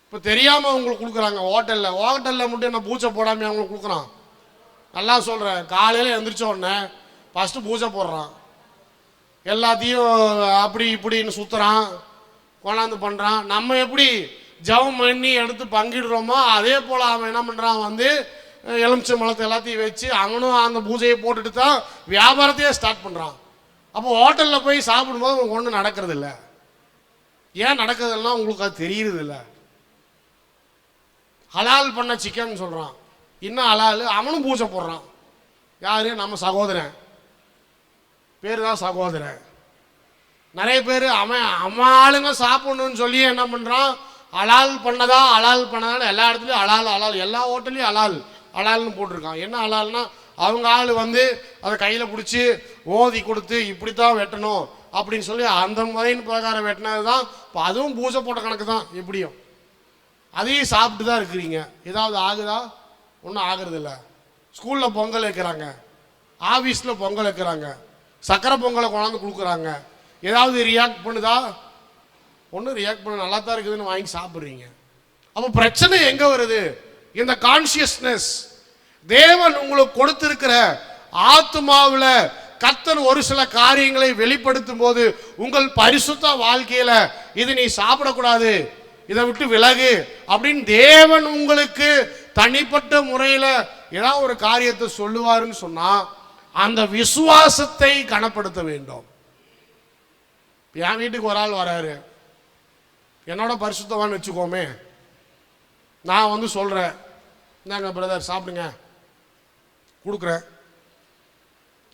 இப்போ தெரியாமல் அவங்களுக்கு கொடுக்குறாங்க. ஹோட்டலில் மட்டும் என்ன பூஜை போடாமல் அவங்களுக்கு கொடுக்குறான். நல்லா சொல்கிறேன், காலையில் எழுந்திரிச்ச உடனே ஃபஸ்ட்டு பூஜை போடுறான், எல்லாத்தையும் அப்படி இப்படின்னு சுற்றுறான், கொண்டாந்து பண்ணுறான். நம்ம எப்படி ஜெபம் பண்ணி எடுத்து பங்கிடுறோமோ அதே போல் அவன் என்ன பண்ணுறான், எலுமிச்சை மலத்தை எல்லாத்தையும் வச்சு அவனும் அந்த பூஜையை போட்டுட்டு தான் வியாபாரத்தையே ஸ்டார்ட் பண்ணுறான். அப்போ ஹோட்டலில் போய் சாப்பிடும்போது உங்களுக்கு ஒன்றும் நடக்கிறதில்ல. ஏன் நடக்கிறதுனா உங்களுக்கு அது தெரியுறதில்ல. ஹலால் பண்ண சிக்கன் சொல்கிறான், இன்னும் ஹலால், அவனும் பூஜை போடுறான். யார்? நம்ம சகோதரன், பேர் தான் சகோதரன். நிறைய பேர் அவன் ஆளுங்க சாப்பிடணும்னு சொல்லி என்ன பண்ணுறான், ஹலால் பண்ணதா எல்லா இடத்துலையும் ஹலால், எல்லா ஹோட்டல்லையும் ஹலால்னு போட்டிருக்கான். என்ன ஹலால்னா அவங்க ஆள் வந்து அதை கையில் பிடிச்சி ஓதி கொடுத்து இப்படி தான் வெட்டணும் அப்படின்னு சொல்லி அந்த முறையின் பிரகாரம் வெட்டினது தான். இப்போ அதுவும் பூஜை போட்ட கணக்கு தான். எப்படியும் அதையும் சாப்பிட்டு தான் இருக்கிறீங்க. ஏதாவது ஆகுதா? ஒன்றும் ஆகுறது இல்லை. ஸ்கூலில் பொங்கல் வைக்கிறாங்க, ஆஃபீஸில் பொங்கல் வைக்கிறாங்க, சக்கரை பொங்கலை கொண்டாந்து கொடுக்குறாங்க. ஏதாவது ரியாக்ட் பண்ணுதா? ஒன்றும் ரியாக்ட் பண்ண நல்லா தான் இருக்குதுன்னு வாங்கி சாப்பிட்றீங்க. அப்போ பிரச்சனை எங்கே வருது? இந்த கான்சியஸ்னஸ். தேவன் உங்களுக்கு கொடுத்திருக்கிற ஆத்மாவில் கர்த்தர் ஒரு சில காரியங்களை வெளிப்படுத்தும் போது உங்கள் பரிசுத்த வாழ்க்கையில இது நீ சாப்பிடக்கூடாது, இதை விட்டு விலகு அப்படின்னு தேவன் உங்களுக்கு தனிப்பட்ட முறையில் ஏதாவது ஒரு காரியத்தை சொல்லுவாருன்னு சொன்னா அந்த விசுவாசத்தை கனப்படுத்த வேண்டும். என் வீட்டுக்கு ஒரு ஆள் வராரு, என்னோட பரிசுத்தவான்னு வச்சுக்கோமே. நான் வந்து சொல்கிறேன், இந்தாங்க பிரதர் சாப்பிடுங்க கொடுக்குறேன்.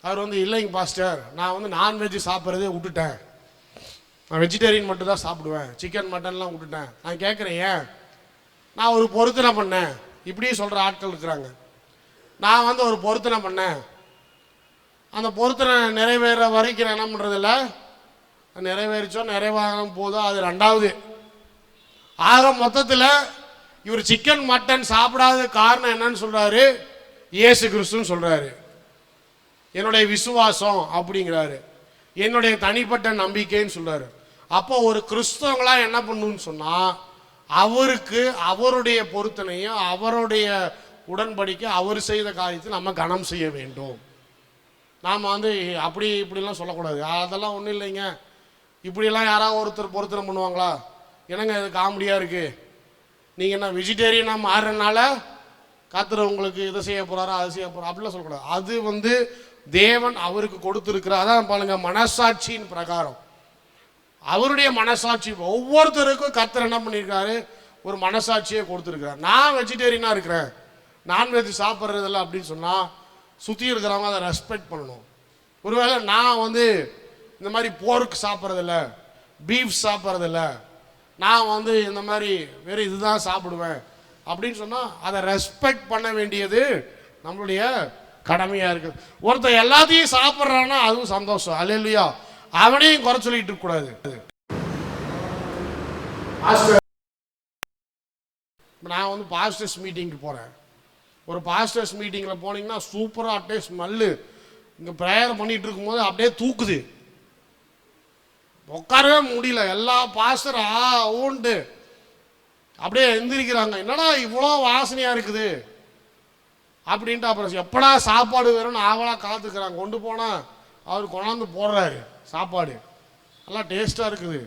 அவர் வந்து இல்லைங்க பாஸ்டர், நான் வந்து நான்வெஜ் சாப்பிட்றதே விட்டுட்டேன், நான் வெஜிடேரியன் மட்டும் தான் சாப்பிடுவேன், சிக்கன் மட்டன்லாம் விட்டுட்டேன். நான் கேட்குறேன், ஏன்? நான் ஒரு பொருத்தனை பண்ணேன். இப்படியே சொல்கிற ஆட்கள் இருக்கிறாங்க. நான் வந்து ஒரு பொருத்தனை பண்ணேன், அந்த பொருத்தனை நிறைவேற வரைக்கும் நான் என்ன பண்ணுறதில்ல, நிறைவேறிச்சோ நிறைவாக போதும், அது ரெண்டாவது. ஆக மொத்தத்தில் இவர் சிக்கன் மட்டன் சாப்பிடாத காரணம் என்னன்னு சொல்கிறாரு, இயேசு கிறிஸ்துன்னு சொல்கிறாரு. என்னுடைய விசுவாசம் அப்படிங்கிறாரு, என்னுடைய தனிப்பட்ட நம்பிக்கைன்னு சொல்கிறாரு. அப்போ ஒரு கிறிஸ்தவங்களாம் என்ன பண்ணணும்னு சொன்னால் அவருக்கு அவருடைய பொருத்தனையும் அவருடைய உடன்படிக்கை அவர் செய்த காரியத்தை நம்ம கனம் செய்ய வேண்டும். நாம் வந்து அப்படி இப்படிலாம் சொல்லக்கூடாது. அதெல்லாம் ஒன்றும் இல்லைங்க, இப்படியெல்லாம் யாராவது ஒருத்தர் பொருத்தனை பண்ணுவாங்களா? என்னங்க இது காமெடியாக இருக்குது, நீங்கள் என்ன வெஜிடேரியனாக மாறுறதுனால கர்த்தர் உங்களுக்கு இதை செய்ய போகிறாரோ அதை செய்ய போகிறோம் அப்படிலாம் சொல்லக்கூடாது. அது வந்து தேவன் அவருக்கு கொடுத்துருக்கிற, அதான் பாருங்க, மனசாட்சியின் பிரகாரம் அவருடைய மனசாட்சி. ஒவ்வொருத்தருக்கும் கர்த்தர் என்ன பண்ணியிருக்காரு, ஒரு மனசாட்சியை கொடுத்துருக்கிறார். நான் வெஜிடேரியனாக இருக்கிறேன், நான்வெஜ் சாப்பிட்றதில்ல அப்படின்னு சொன்னால் சுற்றி இருக்கிறவங்க அதை ரெஸ்பெக்ட் பண்ணணும். ஒருவேளை நான் வந்து இந்த மாதிரி போர்க் சாப்பிட்றதில்ல, பீஃப் சாப்பிட்றதில்ல, நான் வந்து இந்த மாதிரி வெறும் இதுதான் சாப்பிடுவேன் அப்படின்னு சொன்னால் அதை ரெஸ்பெக்ட் பண்ண வேண்டியது நம்மளுடைய கடமையாக இருக்குது. ஒருத்தர் எல்லாத்தையும் சாப்பிட்றான்னா அதுவும் சந்தோஷம், அல்லேலூயா. அவனையும் குறை சொல்லிட்டு இருக்கக்கூடாது. நான் வந்து பாஸ்டர்ஸ் மீட்டிங்க்கு போகிறேன். ஒரு பாஸ்டர்ஸ் மீட்டிங்கில் போனீங்கன்னா சூப்பராக அப்படியே ஸ்மெல்லு, இங்கே ப்ரேயர் பண்ணிகிட்டு இருக்கும்போது அப்படியே தூக்குது, உட்காரவே முடியல. எல்லா பாஸ்டர் ஊண்டு அப்படியே எந்திரிக்கிறாங்க, என்னடா இவ்வளோ வாசனையாக இருக்குது அப்படின்ட்டு. அப்புறம் எப்படா சாப்பாடு வேணும்னு ஆவலாக காத்துக்கிறாங்க. கொண்டு போனால் அவர் கொண்டாந்து போடுறாரு சாப்பாடு, நல்லா டேஸ்ட்டாக இருக்குது.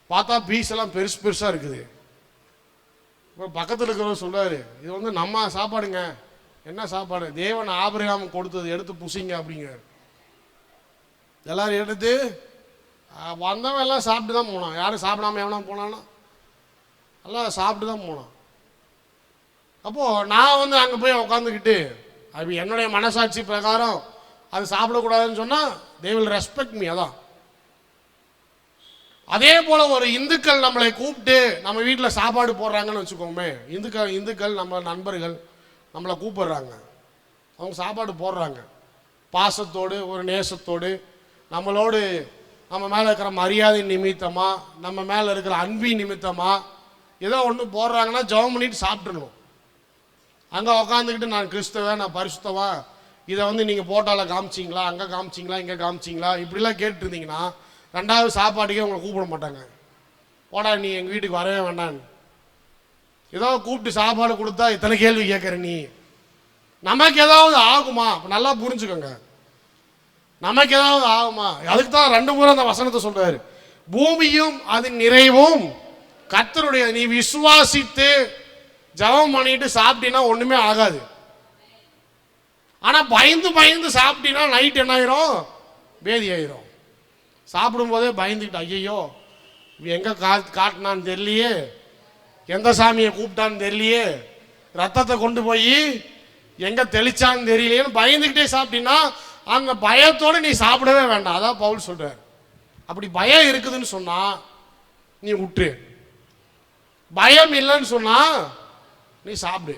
பார்த்தா பீஸ் எல்லாம் பெருசு பெருசாக இருக்குது. இப்போ பக்கத்தில் இருக்கிறவர் சொல்கிறாரு, இது வந்து நம்ம சாப்பாடுங்க. என்ன சாப்பாடு? தேவன் ஆபிரகாம் கொடுத்தது, எடுத்து புசிங்க அப்படிங்கிறார். எல்லாரும் எடுத்து வந்தவன் எல்லாம் சாப்பிட்டு தான் போனான். யாரும் சாப்பிடாம எவனா போனான்னா எல்லாம் சாப்பிட்டு தான் போனான். அப்போது நான் வந்து அங்கே போய் உட்காந்துக்கிட்டு அது என்னுடைய மனசாட்சி பிரகாரம் அது சாப்பிடக்கூடாதுன்னு சொன்னால் they will respect me. அதான் அதே போல் ஒரு இந்துக்கள் நம்மளை கூப்பிட்டு நம்ம வீட்டில் சாப்பாடு போடுறாங்கன்னு வச்சுக்கோமே. இந்துக்கள் நம்ம நண்பர்கள் நம்மளை கூப்பிடுறாங்க, அவங்க சாப்பாடு போடுறாங்க, பாசத்தோடு ஒரு நேசத்தோடு நம்மளோடு நம்ம மேலே இருக்கிற மரியாதை நிமித்தமாக, நம்ம மேலே இருக்கிற அன்பின் நிமித்தமாக ஏதோ ஒன்று போடுறாங்கன்னா ஜெபம் பண்ணிட்டு சாப்பிட்றணும். அங்கே உக்காந்துக்கிட்டு நான் கிறிஸ்தவன், நான் பரிசுத்தவன், இதை வந்து நீங்கள் போட்டால காமிச்சிங்களா, அங்கே காமிச்சிங்களா, இங்கே காமிச்சிங்களா, இப்படிலாம் கேட்டுருந்தீங்கன்னா ரெண்டாவது சாப்பாட்டுக்கே உங்களை கூப்பிட மாட்டாங்க. போடா நீ எங்கள் வீட்டுக்கு வரவே வேண்டான்னு. ஏதோ கூப்பிட்டு சாப்பாடு கொடுத்தா இத்தனை கேள்வி கேட்குற நீ, நமக்கு ஏதாவது ஆகுமா? நல்லா புரிஞ்சுக்கோங்க, நமக்கு ஏதாவது ஆகுமா? அதுக்கு தான் 2 முறை அந்த வசனத்தை சொல்றாரு, பூமியும் அதன் நிறைவும் கர்த்தருடைய. நீ விசுவாசித்து ஜெபம் பண்ணிட்டு சாப்பிட்டீங்கன்னா ஒன்றுமே ஆகாது. ஆனால் பயந்து பயந்து சாப்பிட்டீங்கன்னா நைட் என்ன ஆயிரும், பேதி ஆயிரும். சாப்பிடும்போதே பயந்துக்கிட்டு ஐயோ எங்கே காட்டினான்னு தெரியலையே, எந்த சாமியை கூப்பிட்டான்னு தெரியலையே, ரத்தத்தை கொண்டு போய் எங்கே தெளிச்சான்னு தெரியலையேன்னு பயந்துக்கிட்டே சாப்பிட்டீங்கன்னா அந்த பயத்தோடு நீ சாப்பிடவே வேண்டாம். அதான் பவுல் சொல்கிறார். அப்படி பயம் இருக்குதுன்னு சொன்னால் நீ விட்டுரு, பயம் இல்லைன்னு சொன்னால் நீ சாப்பிடு.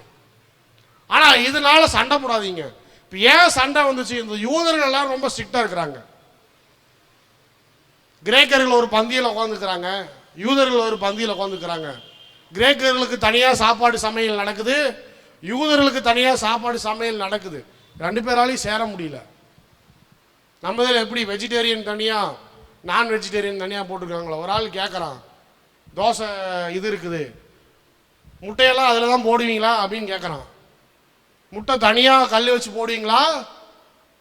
ஆனால் இதனால சண்டை போடாதீங்க. ஏன் சண்டை வந்துச்சு? இந்த யூதர்கள் எல்லாரும் ரொம்ப ஸ்ட்ரிக்டா இருக்கிறாங்க. கிரேக்கர்கள் ஒரு பந்தியில் உட்காந்துக்கிறாங்க, யூதர்கள் ஒரு பந்தியில் உட்காந்துக்கிறாங்க. கிரேக்கர்களுக்கு தனியாக சாப்பாடு சமையல் நடக்குது, யூதர்களுக்கு தனியாக சாப்பாடு சமையல் நடக்குது. ரெண்டு பேராலையும் சேர முடியல. நம்ம இதில் எப்படி வெஜிடேரியன் தனியாக நான் வெஜிடேரியன் தனியாக போட்டிருக்காங்களோ. ஒரு ஆள் கேட்குறான், தோசை இது இருக்குது, முட்டையெல்லாம் அதில் தான் போடுவீங்களா அப்படின்னு கேட்குறான். முட்டை தனியாக கல் வச்சு போடுவீங்களா,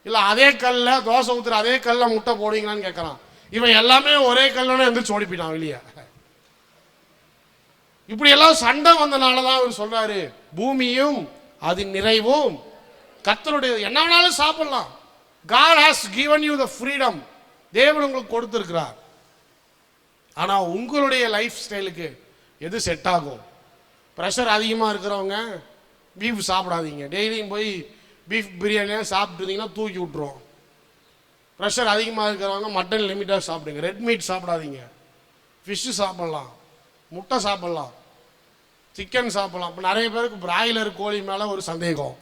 இல்லை அதே கல்லில் தோசை ஊற்றுற அதே கல்லில் முட்டை போடுவீங்களான்னு கேட்குறான். இவன் எல்லாமே ஒரே கல்லோட எந்திரிச்சு ஓடி போயிட்டான் வெளியே. இப்படி எல்லாம் சண்டை வந்தனால தான் அவர் சொல்றாரு, பூமியும் அதன் நிறைவும் கர்த்தருடைய. என்ன வேணாலும் சாப்பிடலாம். God has given you the freedom. தேவன் உங்களுக்கு கொடுத்திருக்கிறார். ஆனா உங்களுடைய லைஃப் ஸ்டைலுக்கு எது செட் ஆகும்? ப்ரெஷர் அதிகமாக இருக்கிறவங்க பீஃப் சாப்பிடாதீங்க. டெய்லியும் போய் பீஃப் பிரியாணியாக சாப்பிட்டுருந்தீங்கன்னா தூக்கி விட்டுரும். ப்ரெஷர் அதிகமாக இருக்கிறவங்க மட்டன் லிமிட்டாக சாப்பிடுங்க. ரெட் மீட் சாப்பிடாதீங்க. ஃபிஷ்ஷு சாப்பிட்லாம், முட்டை சாப்பிட்லாம், சிக்கன் சாப்பிட்லாம். இப்போ நிறைய பேருக்கு பிராய்லர் கோழி மேலே ஒரு சந்தேகம்,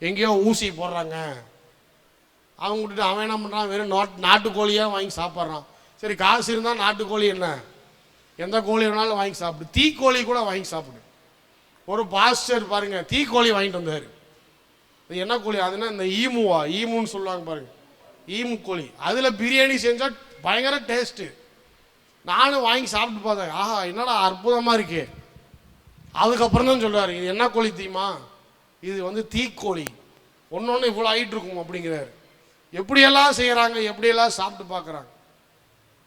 எங்கேயோ ஊசி போடுறாங்க. அவங்க விட்டுட்டு அவன் என்ன பண்ணுறான், வெறும் நாட்டுக்கோழியாக வாங்கி சாப்பிட்றான். சரி, காசு இருந்தால் நாட்டுக்கோழி என்ன, எந்த கோழி வேணாலும் வாங்கி சாப்பிடு. தீக்கோழி கூட வாங்கி சாப்பிடு. ஒரு பாஸ்டர் பாருங்கள், தீக்கோழி வாங்கிட்டு வந்தார். அது என்ன கோழி அதுன்னா இந்த ஈமுன்னு சொல்லுவாங்க பாருங்கள், ஈமு கோழி. அதில் பிரியாணி செஞ்சால் பயங்கர டேஸ்ட்டு. நானும் வாங்கி சாப்பிட்டு பார்த்தேன். ஆஹா, என்னடா அற்புதமாக இருக்கே. அதுக்கப்புறம் தான் சொல்கிறார், இது என்ன கோழி தீமா, இது தீக்கோழி, ஒன்று இவ்வளோ ஆகிட்டு இருக்கும் அப்படிங்கிறாரு. எப்படியெல்லாம் செய்கிறாங்க, எப்படியெல்லாம் சாப்பிட்டு பார்க்குறாங்க.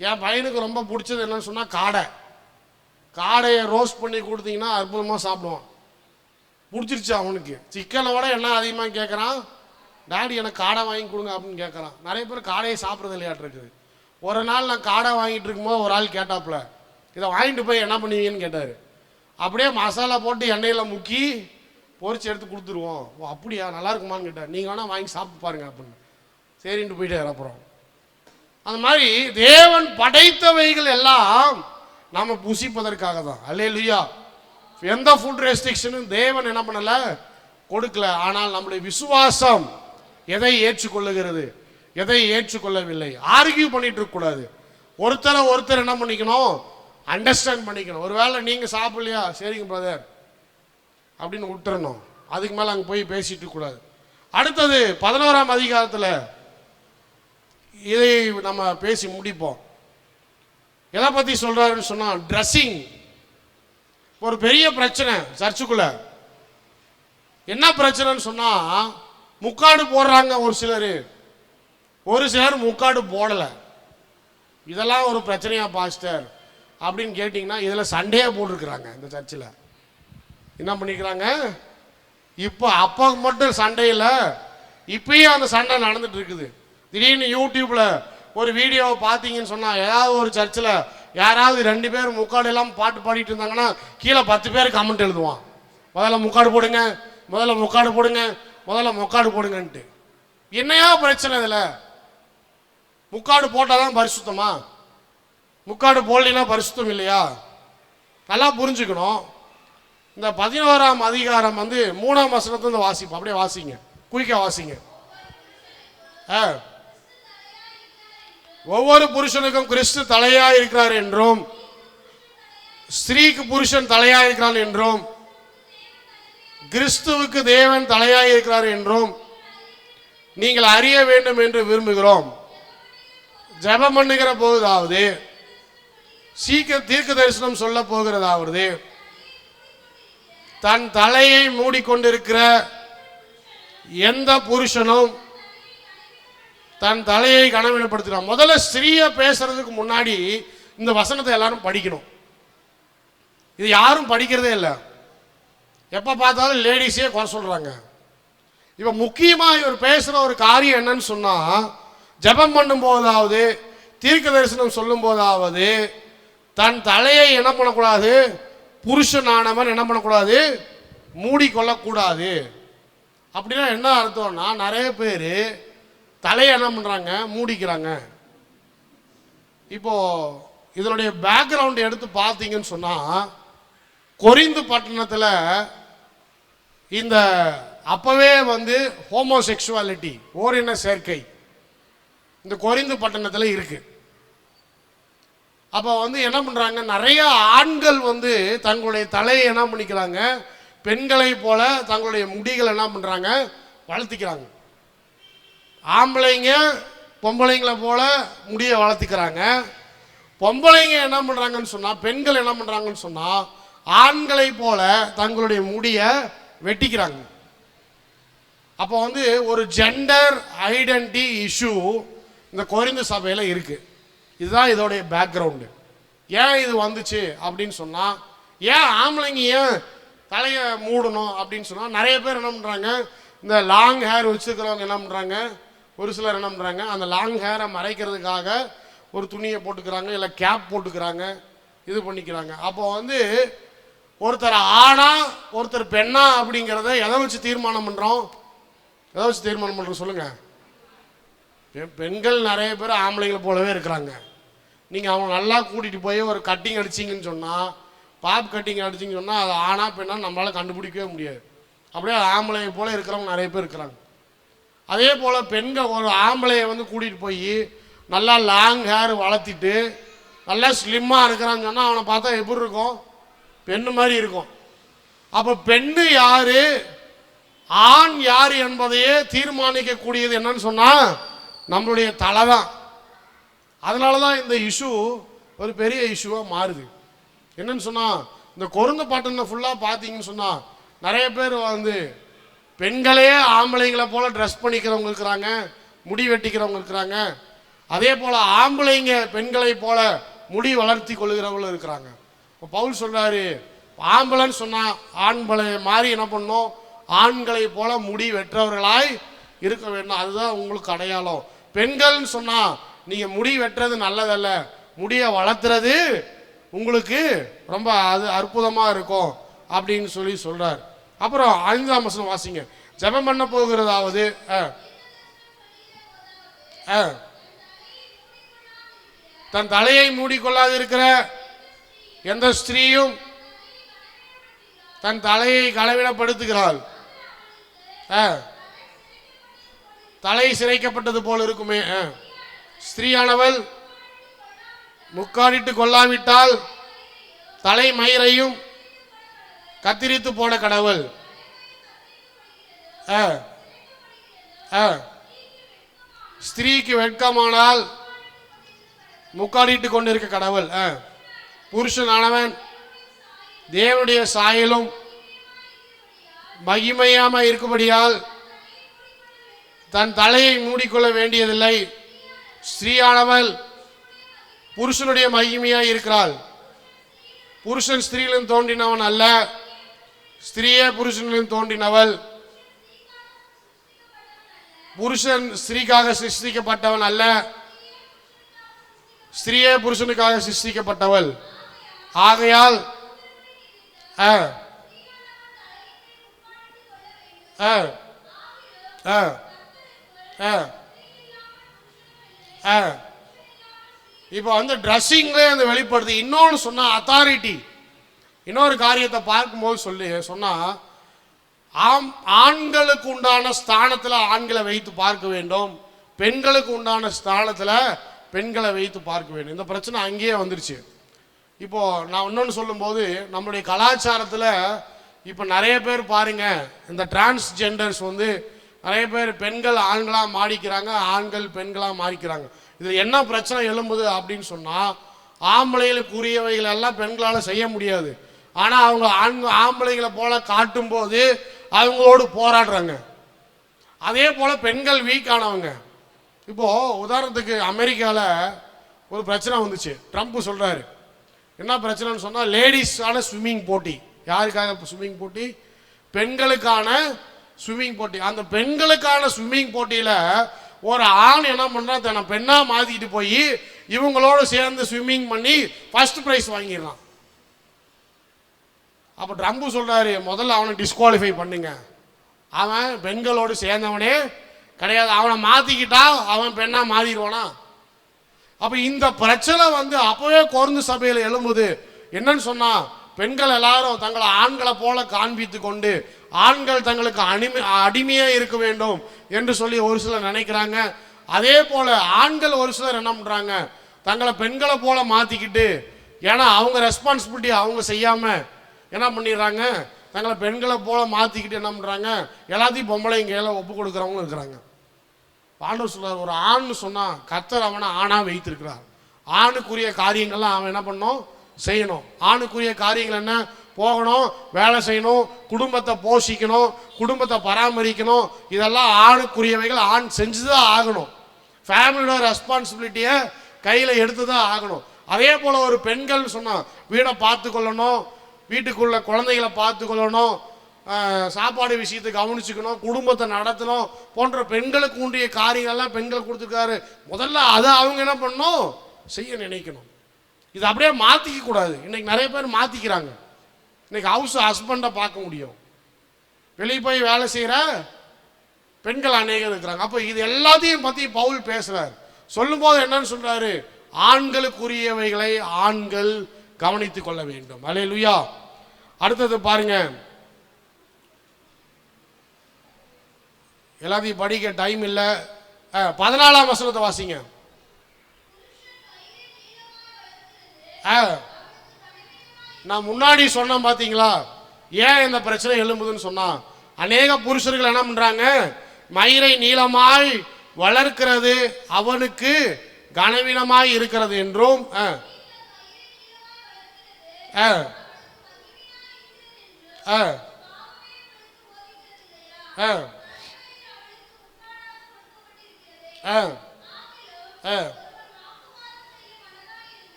என் பையனுக்கு ரொம்ப பிடிச்சது என்னன்னு சொன்னால் காடையை ரோஸ்ட் பண்ணி கொடுத்தீங்கன்னா அற்புதமாக சாப்பிடுவான். பிடிச்சிருச்சு அவனுக்கு. சிக்கனை விட என்ன அதிகமாக கேட்குறான், டாடி எனக்கு காடை வாங்கி கொடுங்க அப்படின்னு கேட்குறான். நிறைய பேர் காடையை சாப்பிட்றது இல்லையாட்டு இருக்குது. ஒரு நாள் நான் காடை வாங்கிட்டு இருக்கும்போது ஒரு ஆள் கேட்டாப்புல, இதை வாங்கிட்டு போய் என்ன பண்ணுவீங்கன்னு கேட்டார். அப்படியே மசாலா போட்டு எண்ணெயில் முக்கி பொரிச்சு எடுத்து கொடுத்துருவோம். ஓ அப்படியா, நல்லா இருக்குமான்னு கேட்டார். நீங்கள் வேணால் வாங்கி சாப்பிட்டு பாருங்க அப்படின்னு. சரின்ட்டு போயிட்டார். அப்புறம் அந்த மாதிரி தேவன் படைத்தவைகள் எல்லாம் நம்ம புசிப்பதற்காக தான். அல்லேலூயா. எந்த ஃபுட் ரெஸ்ட்ரிக்ஷனும் தேவன் என்ன பண்ணலை, கொடுக்கல. ஆனால் நம்முடைய விசுவாசம் எதை ஏற்றுக்கொள்ளுகிறது, எதை ஏற்றுக்கொள்ளவில்லை, ஆர்கியூ பண்ணிட்டு இருக்கக்கூடாது. ஒருத்தர் என்ன பண்ணிக்கணும், அண்டர்ஸ்டாண்ட் பண்ணிக்கணும். ஒருவேளை நீங்கள் சாப்பிடலையா, சரிங்க பிரதர் அப்படின்னு விட்டுறணும். அதுக்கு மேலே அங்கே போய் பேசிட்டு இருக்கக்கூடாது. அடுத்தது 11ஆம் அதிகாரத்தில் இதை நம்ம பேசி முடிப்போம். எதை பற்றி சொல்கிறாருன்னு சொன்னால், ட்ரெஸ்ஸிங். ஒரு பெரிய பிரச்சனை சர்ச்சுக்குள்ள. என்ன பிரச்சனைன்னு சொன்னால், முக்காடு போடுறாங்க ஒரு சிலர் முக்காடு போடலை. இதெல்லாம் ஒரு பிரச்சனையா பாஸ்டர் அப்படின்னு கேட்டிங்கன்னா, இதில் சண்டையே போட்டிருக்கிறாங்க. இந்த சர்ச்சில் என்ன பண்ணிக்கிறாங்க, இப்போ அப்போ மட்டும் சண்டையில் இப்பயும் அந்த சண்டை நடந்துட்டு இருக்குது. திடீர்னு யூடியூப்பில் ஒரு வீடியோவை பார்த்தீங்கன்னு சொன்னால், ஏதாவது ஒரு சர்ச்சில் யாராவது 2 பேர் முக்காடு எல்லாம் பாட்டு பாடிட்டு இருந்தாங்கன்னா கீழே 10 பேர் கமெண்ட் எழுதுவான், முதல்ல முக்காடு போடுங்க, முதல்ல முக்காடு போடுங்க, முதல்ல முக்காடு போடுங்கன்ட்டு. என்னையா பிரச்சனை இதில்? முக்காடு போட்டால் தான் பரிசுத்தமா? முக்காடு போடலைன்னா பரிசுத்தம் இல்லையா? நல்லா புரிஞ்சுக்கணும். இந்த 11ஆம் அதிகாரம் 3ஆம் வசனத்தை வாசிப்போம். அப்படியே வாசிங்க, குயிக்கா வாசிங்க. ஒவ்வொரு புருஷனுக்கும் கிறிஸ்து தலையா இருக்கிறார் என்றும், ஸ்திரீக்கு புருஷன் தலையா இருக்கிறான் என்றும், கிறிஸ்துவுக்கு தேவன் தலையா இருக்கிறார் என்றும் நீங்கள் அறிய வேண்டும் என்று விரும்புகிறோம். ஜெபம் பண்ணுகிற போதாவது, சீக்கிரம் தீர்க்க தரிசனம் சொல்ல போகிறதாவது, தன் தலையை மூடிக்கொண்டிருக்கிற எந்த புருஷனும் தன் தலையை கனவீனப்படுத்துகிறான். முதல்ல ஸ்திரீயை பேசுறதுக்கு முன்னாடி இந்த வசனத்தை எல்லாரும் படிக்கணும். இது யாரும் படிக்கிறதே இல்லை. எப்போ பார்த்தாலும் லேடிஸே குறை சொல்கிறாங்க. இப்போ முக்கியமாக இவர் பேசுகிற ஒரு காரியம் என்னன்னு சொன்னால், ஜெபம் பண்ணும் போதாவது, தீர்க்க தரிசனம் சொல்லும் போதாவது தன் தலையை என்ன பண்ணக்கூடாது, புருஷனானவன் என்ன பண்ணக்கூடாது, மூடிக்கொள்ளக்கூடாது. அப்படின்னா என்ன அர்த்தம்னா, நிறைய பேர் தலையை என்ன பண்ணுறாங்க, மூடிக்கிறாங்க. இப்போ இதனுடைய பேக்ரவுண்ட் எடுத்து பார்த்தீங்கன்னு சொன்னால், கொரிந்து பட்டணத்தில் இந்த அப்பவே வந்து ஹோமோசெக்சுவாலிட்டி ஓரின சேர்க்கை இந்த கொரிந்து பட்டணத்தில் இருக்கு. அப்போ வந்து என்ன பண்றாங்க, நிறைய ஆண்கள் வந்து தங்களுடைய தலையை என்ன பண்ணிக்கிறாங்க, பெண்களை போல தங்களுடைய முடிகளை என்ன பண்றாங்க, வளர்த்திக்கிறாங்க. ஆம்பளைங்க பொம்பளைங்களை போல முடியை வளர்த்திக்கிறாங்க. பொம்பளைங்க என்ன பண்றாங்கன்னு சொன்னா, பெண்கள் என்ன பண்றாங்கன்னு சொன்னா, ஆண்களை போல தங்களுடைய முடியை வெட்டிக்கிறாங்க. அப்போ வந்து ஒரு ஜெண்டர் ஐடென்டிட்டி இஷ்யூ இந்த கொரிந்து சபையில் இருக்கு. இதுதான் இதோடைய பேக்ரவுண்டு. ஏன் இது வந்துச்சு அப்படின்னு சொன்னா, ஏன் ஆம்பளைங்க ஏன் தலையை மூடணும் அப்படின்னு சொன்னா, நிறைய பேர் என்ன பண்றாங்க, இந்த லாங் ஹேர் வச்சுருக்கிறவங்க என்ன பண்றாங்க, ஒரு சிலர் என்ன பண்றாங்க, அந்த லாங் ஹேரை மறைக்கிறதுக்காக ஒரு துணியை போட்டுக்கிறாங்க, இல்லை கேப் போட்டுக்கிறாங்க, இது பண்ணிக்கிறாங்க. அப்போ வந்து ஒருத்தர் ஆணா ஒருத்தர் பெண்ணா அப்படிங்கிறத எதை வச்சு தீர்மானம் பண்றோம், எதை வச்சு தீர்மானம் பண்றோம் சொல்லுங்க. பெண்கள் நிறைய பேர் ஆம்பளைங்களை போலவே இருக்கிறாங்க. நீங்கள் அவங்க நல்லா கூட்டிகிட்டு போய் ஒரு கட்டிங் அடிச்சிங்கன்னு சொன்னால், பாப் கட்டிங் அடிச்சிங்கன்னு சொன்னால் அது ஆனா பெண்ணா நம்மளால் கண்டுபிடிக்கவே முடியாது. அப்படியே ஆம்பளை போல் இருக்கிறவங்க நிறைய பேர் இருக்கிறாங்க. அதே போல் பெண்கள் ஒரு ஆம்பளையை வந்து கூட்டிகிட்டு போய் நல்லா லாங் ஹேர் வளர்த்திட்டு நல்லா ஸ்லிம்மாக இருக்கிறான்னு சொன்னால் அவனை பார்த்தா எப்படி இருக்கும், பெண்ணு மாதிரி இருக்கும். அப்போ பெண்ணு யாரு ஆண் யார் என்பதையே தீர்மானிக்கக்கூடியது என்னன்னு சொன்னால் நம்மளுடைய தலை தான். அதனால தான் இந்த இஷ்யூ ஒரு பெரிய இஷ்யூவாக மாறுது. என்னன்னு சொன்னால், இந்த கொருந்து பாட்டனை ஃபுல்லாக பார்த்தீங்கன்னு சொன்னால் நிறைய பேர் வந்து பெண்களே ஆம்பளைங்களை போல் ட்ரெஸ் பண்ணிக்கிறவங்க இருக்கிறாங்க, முடி வெட்டிக்கிறவங்க இருக்கிறாங்க. அதே போல் ஆம்பளைங்க பெண்களை போல முடி வளர்த்தி கொள்ளுகிறவங்களும் இருக்கிறாங்க. இப்போ பவுல் சொல்கிறாரு, ஆம்பளைன்னு சொன்னால் ஆண்களை மாதிரி என்ன பண்ணணும், ஆண்களை போல முடி வெற்றவர்களாய் இருக்க வேண்டும். அதுதான் உங்களுக்கு அடையாளம். பெண்கள்னு சொன்னால் நீங்கள் முடி வெட்டுறது நல்லதல்ல, முடியை வளர்த்துறது உங்களுக்கு ரொம்ப அது அற்புதமாக இருக்கும் அப்படின்னு சொல்கிறார். அப்புறம் 5ஆம் வசனம் வாசிங்க. ஜெபம் பண்ண போகிறதாவது தன் தலையை மூடிக்கொள்ளாது இருக்கிற எந்த ஸ்திரீயும் தன் தலையை களவிடப்படுத்துகிறாள். தலை சிரைக்கப்பட்டது போல் இருக்குமே. ஸ்திரீயானவள் முக்காடிட்டு கொள்ளாவிட்டால் தலை மயிரையும் கத்திரித்து போட கடவுள். ஸ்திரீக்கு வெட்கமானால் முக்காடிட்டு கொண்டிருக்க கடவுள். புருஷனானவன் தேவனுடைய சாயலும் மகிமையாம இருக்கும்படியால் தன் தலையை மூடிக்கொள்ள வேண்டியதில்லை. ஸ்திரீயானவள் புருஷனுடைய மகிமையாய் இருக்கிறாள். புருஷன் ஸ்திரீயிலும் தோன்றினவன் அல்ல, ஸ்திரீயே புருஷனிலும் தோன்றினவள். புருஷன் ஸ்திரீக்காக சிருஷ்டிக்கப்பட்டவன் அல்ல, ஸ்திரீயே புருஷனுக்காக சிருஷ்டிக்கப்பட்டவள். ஆகையால் இப்போ வந்து ட்ரெஸ்ஸிங்லே அந்த வெளிப்படுது. இன்னொன்று சொன்னால் அத்தாரிட்டி. இன்னொரு காரியத்தை பார்க்கும்போது சொன்னால் ஆண்களுக்கு உண்டான ஸ்தானத்தில் ஆண்களை வைத்து பார்க்க வேண்டும், பெண்களுக்கு உண்டான ஸ்தானத்தில் பெண்களை வைத்து பார்க்க வேண்டும். இந்த பிரச்சனை அங்கேயே வந்துருச்சு. இப்போது நான் இன்னொன்று சொல்லும்போது, நம்மளுடைய கலாச்சாரத்தில் இப்போ நிறைய பேர் பாருங்க, இந்த டிரான்ஸ்ஜெண்டர்ஸ் வந்து நிறைய பேர் பெண்கள் ஆண்களாக மாறிக்கிறாங்க, ஆண்கள் பெண்களாக மாறிக்கிறாங்க. இதில் என்ன பிரச்சனை எழும்புது அப்படின்னு சொன்னால், ஆம்பளைகளுக்கு உரியவைகள் எல்லாம் பெண்களால் செய்ய முடியாது. ஆனால் அவங்க ஆம்பளைங்களை போல காட்டும்போது அவங்களோடு போராடுறாங்க. அதே போல் பெண்கள் வீக்கானவங்க. இப்போது உதாரணத்துக்கு அமெரிக்காவில் ஒரு பிரச்சனை வந்துச்சு. ட்ரம்ப் சொல்கிறாரு, என்ன பிரச்சனைன்னு சொன்னால், லேடிஸான ஸ்விம்மிங் போட்டி. யாருக்காக ஸ்விம்மிங் போட்டி? பெண்களுக்கான ஸ்விம்மிங் போட்டி. அந்த பெண்களுக்கான ஸ்விம்மிங் போட்டியில் ஒரு ஆண் என்ன பண்ணுறான், தன்னை பெண்ணாக மாற்றிக்கிட்டு போய் இவங்களோடு சேர்ந்து ஸ்விம்மிங் பண்ணி ஃபர்ஸ்ட் ப்ரைஸ் வாங்கிடலாம். அப்போ ட்ரம்ப் சொல்கிறாரு, முதல்ல அவனை டிஸ்குவாலிஃபை பண்ணுங்க, அவன் பெண்களோடு சேர்ந்தவனே கிடையாது, அவனை மாற்றிக்கிட்டா அவன் பெண்ணாக மாறிடுவானா. அப்போ இந்த பிரச்சனை வந்து அப்போவே கொரிந்து சபையில் எழும்புது. என்னன்னு சொன்னால், பெண்கள் எல்லாரும் தங்களை ஆண்களை போல காண்பித்து கொண்டு ஆண்கள் தங்களுக்கு அடிமையா இருக்க வேண்டும் என்று சொல்லி ஒரு சிலர் நினைக்கிறாங்க. அதே போல ஆண்கள் ஒரு சிலர் என்ன பண்றாங்க, தங்களை பெண்களை போல மாத்திக்கிட்டு, ஏன்னா அவங்க ரெஸ்பான்சிபிலிட்டி அவங்க செய்யாம என்ன பண்ணிடுறாங்க, தங்களை பெண்களை போல மாத்திக்கிட்டு என்ன பண்றாங்க, எல்லாத்தையும் பொம்பளைங்க கையில ஒப்பு கொடுக்குறவங்களும் இருக்கிறாங்க. ஆண்டவர் சொல்றார், ஒரு ஆண்னு சொன்னா கர்த்தர் அவனை ஆணா வைத்திருக்கிறார். ஆணுக்குரிய காரியங்கள்லாம் அவன் என்ன பண்ணணும், செய்யணும். ஆணுக்குரிய காரியங்கள் என்ன, போகணும், வேலை செய்யணும், குடும்பத்தை போஷிக்கணும், குடும்பத்தை பராமரிக்கணும். இதெல்லாம் ஆணுக்குரியவைகள். ஆண் செஞ்சுதான் ஆகணும். ஃபேமிலியோட ரெஸ்பான்சிபிலிட்டியை கையில் எடுத்து தான் ஆகணும். அதே போல் ஒரு பெண்கள் சொன்னால் வீடை பார்த்து கொள்ளணும், வீட்டுக்குள்ள குழந்தைகளை பார்த்து கொள்ளணும், சாப்பாடு விஷயத்தை கவனிச்சுக்கணும், குடும்பத்தை நடத்தணும் போன்ற பெண்களுக்கு உண்டிய காரியங்கள்லாம் பெண்கள் கொடுத்துருக்காரு. முதல்ல அதை அவங்க என்ன பண்ணணும், செய்ய நினைக்கணும். இது அப்படியே மாற்றிக்க கூடாது. இன்னைக்கு நிறைய பேர் மாற்றிக்கிறாங்க. இன்னைக்கு ஹஸ்பண்டை பார்க்க முடியும், வெளியே போய் வேலை செய்கிற பெண்கள் அநேகம் இருக்கிறாங்க. அப்போ இது எல்லாத்தையும் பற்றி பவுல் பேசுகிறார். சொல்லும்போது என்னன்னு சொல்றாரு, ஆண்களுக்குரியவைகளை ஆண்கள் கவனித்துக் கொள்ள வேண்டும். அல்லேலூயா. அடுத்தது பாருங்க, எல்லாத்தையும் படிக்க டைம் இல்லை. 14ஆம் வசனத்தை வாசிங்க. நான் முன்னாடி சொன்னேன் பார்த்தீங்களா, ஏன் இந்த பிரச்சனை எழும்புதுன்னு சொன்னா, அநேக புருஷர்கள் என்ன பண்றாங்க, மயிரை நீளமாய் வளர்க்கிறது அவனுக்கு கனவீனமாய் இருக்கிறது என்றும்,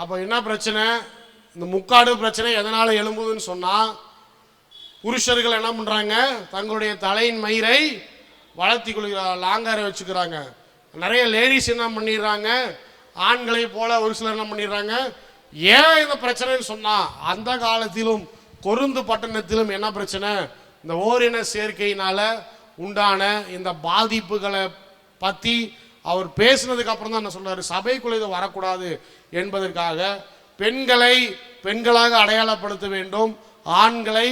அப்ப என்ன பிரச்சனை, இந்த முக்காடு பிரச்சனை எதனால எழும்புதுன்னு சொன்னா, புருஷர்கள் என்ன பண்றாங்க, தங்களுடைய தலையின் மயிரை வளர்த்தி கொள்கிறாங்க, லாங்காரை வச்சுக்கிறாங்க. நிறைய லேடிஸ் என்ன பண்ணிடுறாங்க, ஆண்களை போல ஒரு சிலர் என்ன பண்ணிடுறாங்க. ஏன் இந்த பிரச்சனைன்னு சொன்னா, அந்த காலத்திலும் கொருந்து பட்டணத்திலும் என்ன பிரச்சனை, இந்த ஓரின சேர்க்கையினால உண்டான இந்த பாதிப்புகளை பற்றி அவர் பேசினதுக்கு அப்புறம் தான் என்ன சொல்றாரு, சபைக்குள்ள இது வரக்கூடாது என்பதற்காக பெண்களை பெண்களாக அடையாளப்படுத்த வேண்டும், ஆண்களை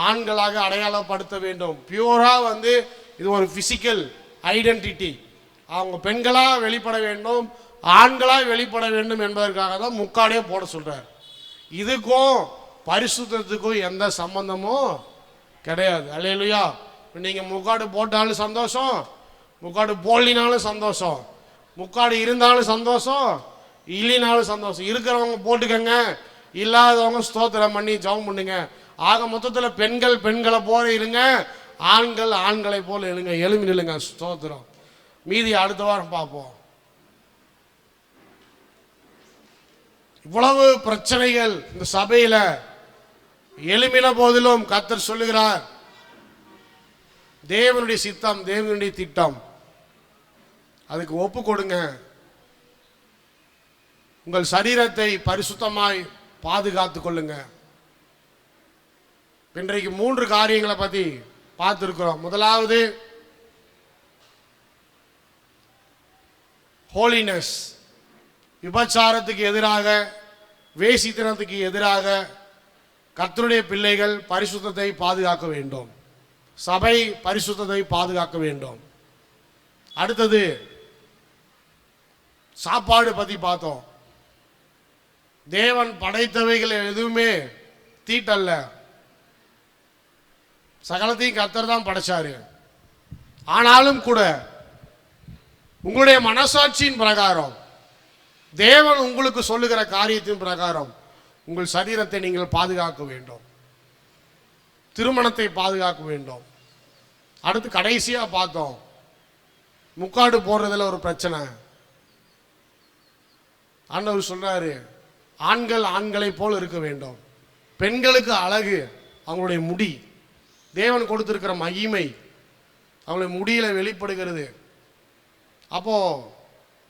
ஆண்களாக அடையாளப்படுத்த வேண்டும். பியூரா இது ஒரு பிசிக்கல் ஐடென்டிட்டி, அவங்க பெண்களாக வெளிப்பட வேண்டும், ஆண்களாக வெளிப்பட வேண்டும் என்பதற்காக தான் முக்காடே போட சொல்றார். இதுக்கும் பரிசுத்தத்துக்கும் எந்த சம்பந்தமும் கிடையாது. அல்லேலூயா. நீங்க முக்காடு போட்டாலும் சந்தோஷம், முக்காடு போடலினாலும் சந்தோஷம், முக்காடு இருந்தாலும் சந்தோஷம், இல்லைனாலும் சந்தோஷம். இருக்கிறவங்க போட்டுக்கங்க, இல்லாதவங்க ஸ்தோத்திரம் பண்ணி ஜெபம் பண்ணுங்க. ஆக மொத்தத்தில் பெண்கள் பெண்களை போல இருங்க, ஆண்கள் ஆண்களை போல எழுங்க, எழுமி நில்லுங்க. ஸ்தோத்திரம். மீதி அடுத்த வாரம் பார்ப்போம். இவ்வளவு பிரச்சனைகள் இந்த சபையில எழுமின போதிலும் கர்த்தர் சொல்லுகிறார், தேவனுடைய சித்தம், தேவனுடைய திட்டம், அதுக்கு ஒப்பு கொடுங்க. உங்கள் சரீரத்தை பரிசுத்தமாய் பாதுகாத்து கொள்ளுங்க. இன்றைக்கு 3 காரியங்களை பற்றி பார்த்துருக்கிறோம். முதலாவது ஹோலினஸ், விபச்சாரத்துக்கு எதிராக, வேசித்தனத்துக்கு எதிராக கர்த்தருடைய பிள்ளைகள் பரிசுத்தத்தை பாதுகாக்க வேண்டும், சபை பரிசுத்தத்தை பாதுகாக்க வேண்டும். அடுத்தது சாப்பாடு பற்றி பார்த்தோம். தேவன் படைத்தவைகள் எதுவுமே தீட்டல்ல, சகலத்தையும் கர்த்தர் தான் படைச்சாரு. ஆனாலும் கூட உங்களுடைய மனசாட்சியின் பிரகாரம், தேவன் உங்களுக்கு சொல்லுகிற காரியத்தின் பிரகாரம் உங்கள் சரீரத்தை நீங்கள் பாதுகாக்க வேண்டும், திருமணத்தை பாதுகாக்க வேண்டும். அடுத்து கடைசியா பார்த்தோம், முக்காடு போடுறதுல ஒரு பிரச்சனை. ஆண்டவர் சொல்றாரு, ஆண்கள் ஆண்களை போல் இருக்க வேண்டும். பெண்களுக்கு அழகு அவங்களுடைய முடி, தேவன் கொடுத்திருக்கிற மகிமை அவங்களுடைய முடியில வெளிப்படுகிறது. அப்போ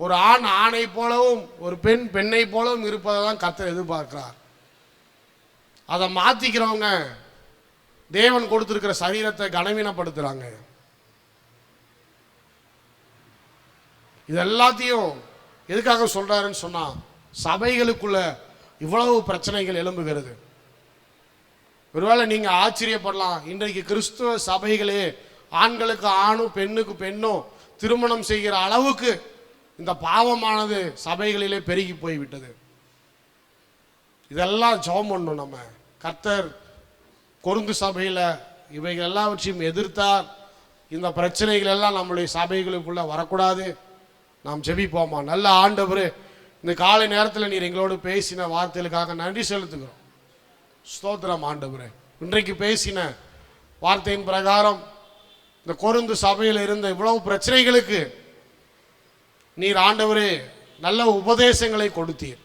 ஒரு ஆண் ஆணை போலவும் ஒரு பெண் பெண்ணை போலவும் இருப்பதை தான் கர்த்தர் எதிர்பார்க்கிறார். அதை மாத்திக்கிறவங்க தேவன் கொடுத்திருக்கிற சரீரத்தை கனவீனப்படுத்துறாங்க. இது எல்லாத்தையும் எதுக்காக சொல்றாருன்னு சொன்னா, சபைகளுக்குள்ள இவ்வளவு பிரச்சனைகள் எழும்புகிறது. ஒருவேளை நீங்க ஆச்சரியப்படலாம், இன்றைக்கு கிறிஸ்துவ சபைகளே ஆண்களுக்கு ஆணும் பெண்ணுக்கு பெண்ணும் திருமணம் செய்கிற அளவுக்கு இந்த பாவமானது சபைகளிலே பெருகி போய்விட்டது. இதெல்லாம் ஜெபம் பண்ணணும். நம்ம கர்த்தர் கொரிந்து சபையில் இவைகள் எல்லாவற்றையும் எதிர்த்தார். இந்த பிரச்சனைகள் எல்லாம் நம்முடைய சபைகளுக்குள்ள வரக்கூடாது. நாம் ஜெபிப்போமா. நல்ல ஆண்டவரே, இந்த காலை நேரத்தில் நீர் எங்களோடு பேசின வார்த்தைகளுக்காக நன்றி செலுத்துகிறோம். ஸ்தோத்திரம் ஆண்டவரே. இன்றைக்கு பேசின வார்த்தையின் பிரகாரம் இந்த கொரிந்து சபையில் இருந்த இவ்வளவு பிரச்சனைகளுக்கு நீர் ஆண்டவரே நல்ல உபதேசங்களை கொடுத்தீர்.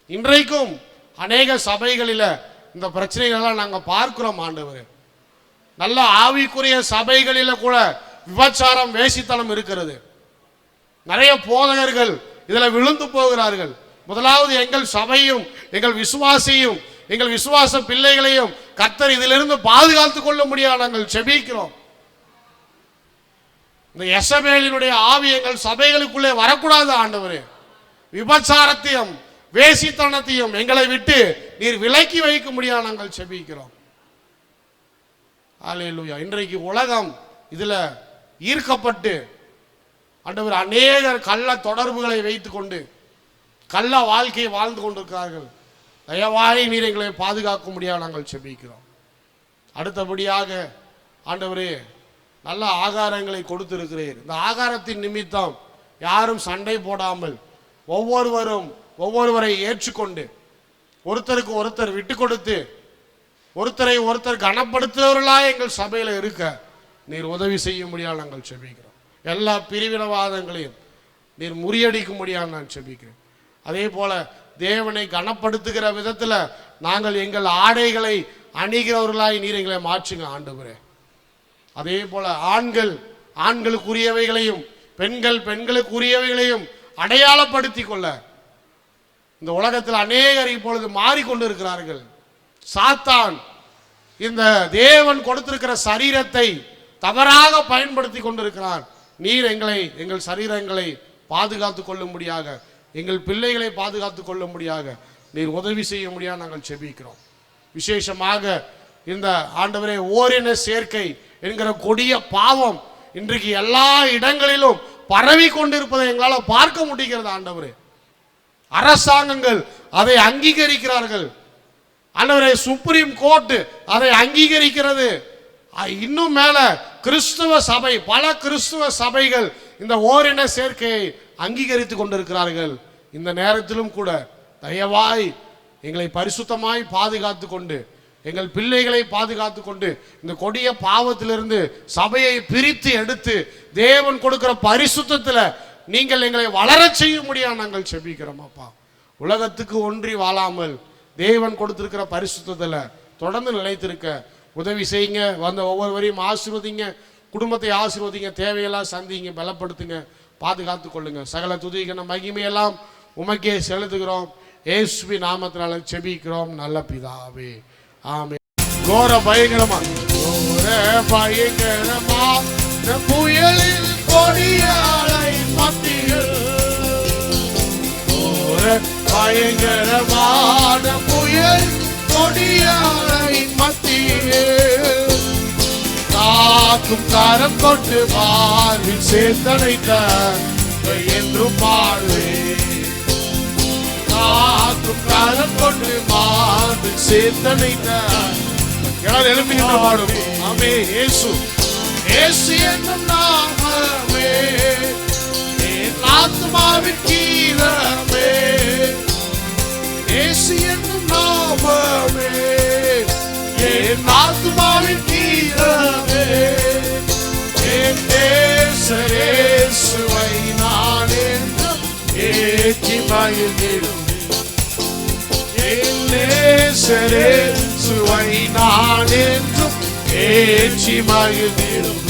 இன்றைக்கும் அநேக சபைகளில் இந்த பிரச்சனைகளெல்லாம் நாங்கள் பார்க்கிறோம் ஆண்டவரே. நல்ல ஆவிக்குரிய சபைகளில் கூட விபச்சாரம், வேசித்தனம் இருக்கிறது. நிறைய போதகர்கள் இதில் விழுந்து போகிறார்கள். முதலாவது எங்கள் சபையும் எங்கள் விசுவாசியும் எங்கள் விசுவாச பிள்ளைகளையும் கர்த்தர் இதிலிருந்து பாதுகாத்துக் கொள்ள முடியாது நாங்கள் செபிக்கிறோம். இந்த எசபேலினுடைய ஆவி எங்கள் சபைகளுக்குள்ளே வரக்கூடாது ஆண்டவரே. விபச்சாரத்தையும் வேசித்தனத்தையும் எங்களை விட்டு நீர் விலக்கி வைக்க முடியாது நாங்கள் செபிக்கிறோம். அல்லேலூயா. இன்றைக்கு உலகம் இதுல ஈர்க்கப்பட்டு ஆண்டவர் அநேகர் கள்ள தொடர்புகளை வைத்துக் கொண்டு கள்ள வாழ்க்கையை வாழ்ந்து கொண்டிருக்கிறார்கள். தயவாய் நீர் எங்களை பாதுகாக்க முடியாது நாங்கள் செபிக்கிறோம். அடுத்தபடியாக ஆண்டவரே நல்ல ஆகாரங்களை கொடுத்திருக்கிறீர். இந்த ஆகாரத்தின் நிமித்தம் யாரும் சண்டை போடாமல் ஒவ்வொருவரை ஏற்றுக்கொண்டு ஒருத்தருக்கு ஒருத்தர் விட்டு கொடுத்து ஒருத்தரை ஒருத்தர் கனப்படுத்துகிறவர்களாக எங்கள் சபையில் இருக்க நீர் உதவி செய்ய முடியாது நாங்கள் செபிக்கிறோம். எல்லா பிரிவினவாதங்களையும் நீர் முறியடிக்க முடியாது நான் செபிக்கிறேன். அதே போல தேவனை கனப்படுத்துகிற விதத்தில் நாங்கள் எங்கள் ஆடைகளை அணிகிறவர்களாய் நீர் எங்களை மாற்றுங்க ஆண்டவரே. அதே போல ஆண்களுக்குரியவைகளையும் பெண்களுக்குரியவைகளையும் அடையாளப்படுத்தி கொள்ள இந்த உலகத்தில் அநேகர் இப்பொழுது மாறிக்கொண்டு இருக்கிறார்கள். சாத்தான் இந்த தேவன் கொடுத்திருக்கிற சரீரத்தை தவறாக பயன்படுத்தி கொண்டிருக்கிறான். நீர் எங்கள் சரீரங்களை பாதுகாத்து கொள்ளும்படியாக, எங்கள் பிள்ளைகளை பாதுகாத்து கொள்ளும்படியாக நீர் உதவி செய்ய முடியாது நாங்கள் செபிக்கிறோம். விசேஷமாக இந்த ஆண்டவரே ஓரின சேர்க்கை என்கிற கொடிய பாவம் இன்றைக்கு எல்லா இடங்களிலும் பரவி கொண்டிருப்பதை எங்களால் பார்க்க முடிகிறது ஆண்டவரே. அரசாங்கங்கள் அதை அங்கீகரிக்கிறார்கள் ஆண்டவரே. சுப்ரீம் கோர்ட் அதை அங்கீகரிக்கிறது. இன்னும் மேல கிறிஸ்துவ சபை, பல கிறிஸ்துவ சபைகள் இந்த ஓரின சேர்க்கையை அங்கீகரித்து கொண்டிருக்கிறார்கள். இந்த நேரத்திலும் கூட தயவாய் எங்களை பரிசுத்தமாய் பாதுகாத்து கொண்டு எங்கள் பிள்ளைகளை பாதுகாத்து கொண்டு இந்த கொடிய பாவத்திலிருந்து சபையை பிரித்து எடுத்து தேவன் கொடுக்கிற பரிசுத்தத்தில் நீங்கள் எங்களை வளர செய்ய முடியாது நாங்கள் செபிக்கிறோம் அப்பா. உலகத்துக்கு ஒன்றி வாழாமல் தேவன் கொடுத்திருக்கிற பரிசுத்தத்தில் தொடர்ந்து நிலைத்திருக்க உதவி செய்யுங்க. வந்த ஒவ்வொருவரையும் ஆசீர்வதிங்க, குடும்பத்தை ஆசீர்வதிங்க, தேவையெல்லாம் சந்திங்க, பலப்படுத்துங்க, பாதுகாத்து கொள்ளுங்க. சகல துதிக்கிற மகிமையெல்லாம் உமக்கே செலுத்துகிறோம். இயேசுவி நாமத்தினால செபிக்கிறோம் நல்ல பிதாவே, ஆமென். கோர பயங்கரமா புயலில் கொடிய அலை மத்தியில், பயங்கரமான புயல் கொடிய அலை மத்தியில் காக்கும் கரம் கொண்டு மார்பில் சேர்த்தனைத்த என்றும் பாடுவேன். காக்கும் கரம் கொண்டு மார்பில் சேர்த்தனைத்த எல்லாரும் எழுப்பி நின்று பாடுவேன். ஆமே. இயேசு இயேசு என்னும் நாமமே என் ஆத்மாவின் கீதமே. இயேசு என்னும் நாமமே என் ஆத்மாவின் கீதமே. என் நேசரேசுவை நான் என்றும் ஏற்றி மகிழ்ந்திடும். என் நேசரேசுவை நான் என்றும் ஏற்றி மகிழ்ந்திடும்.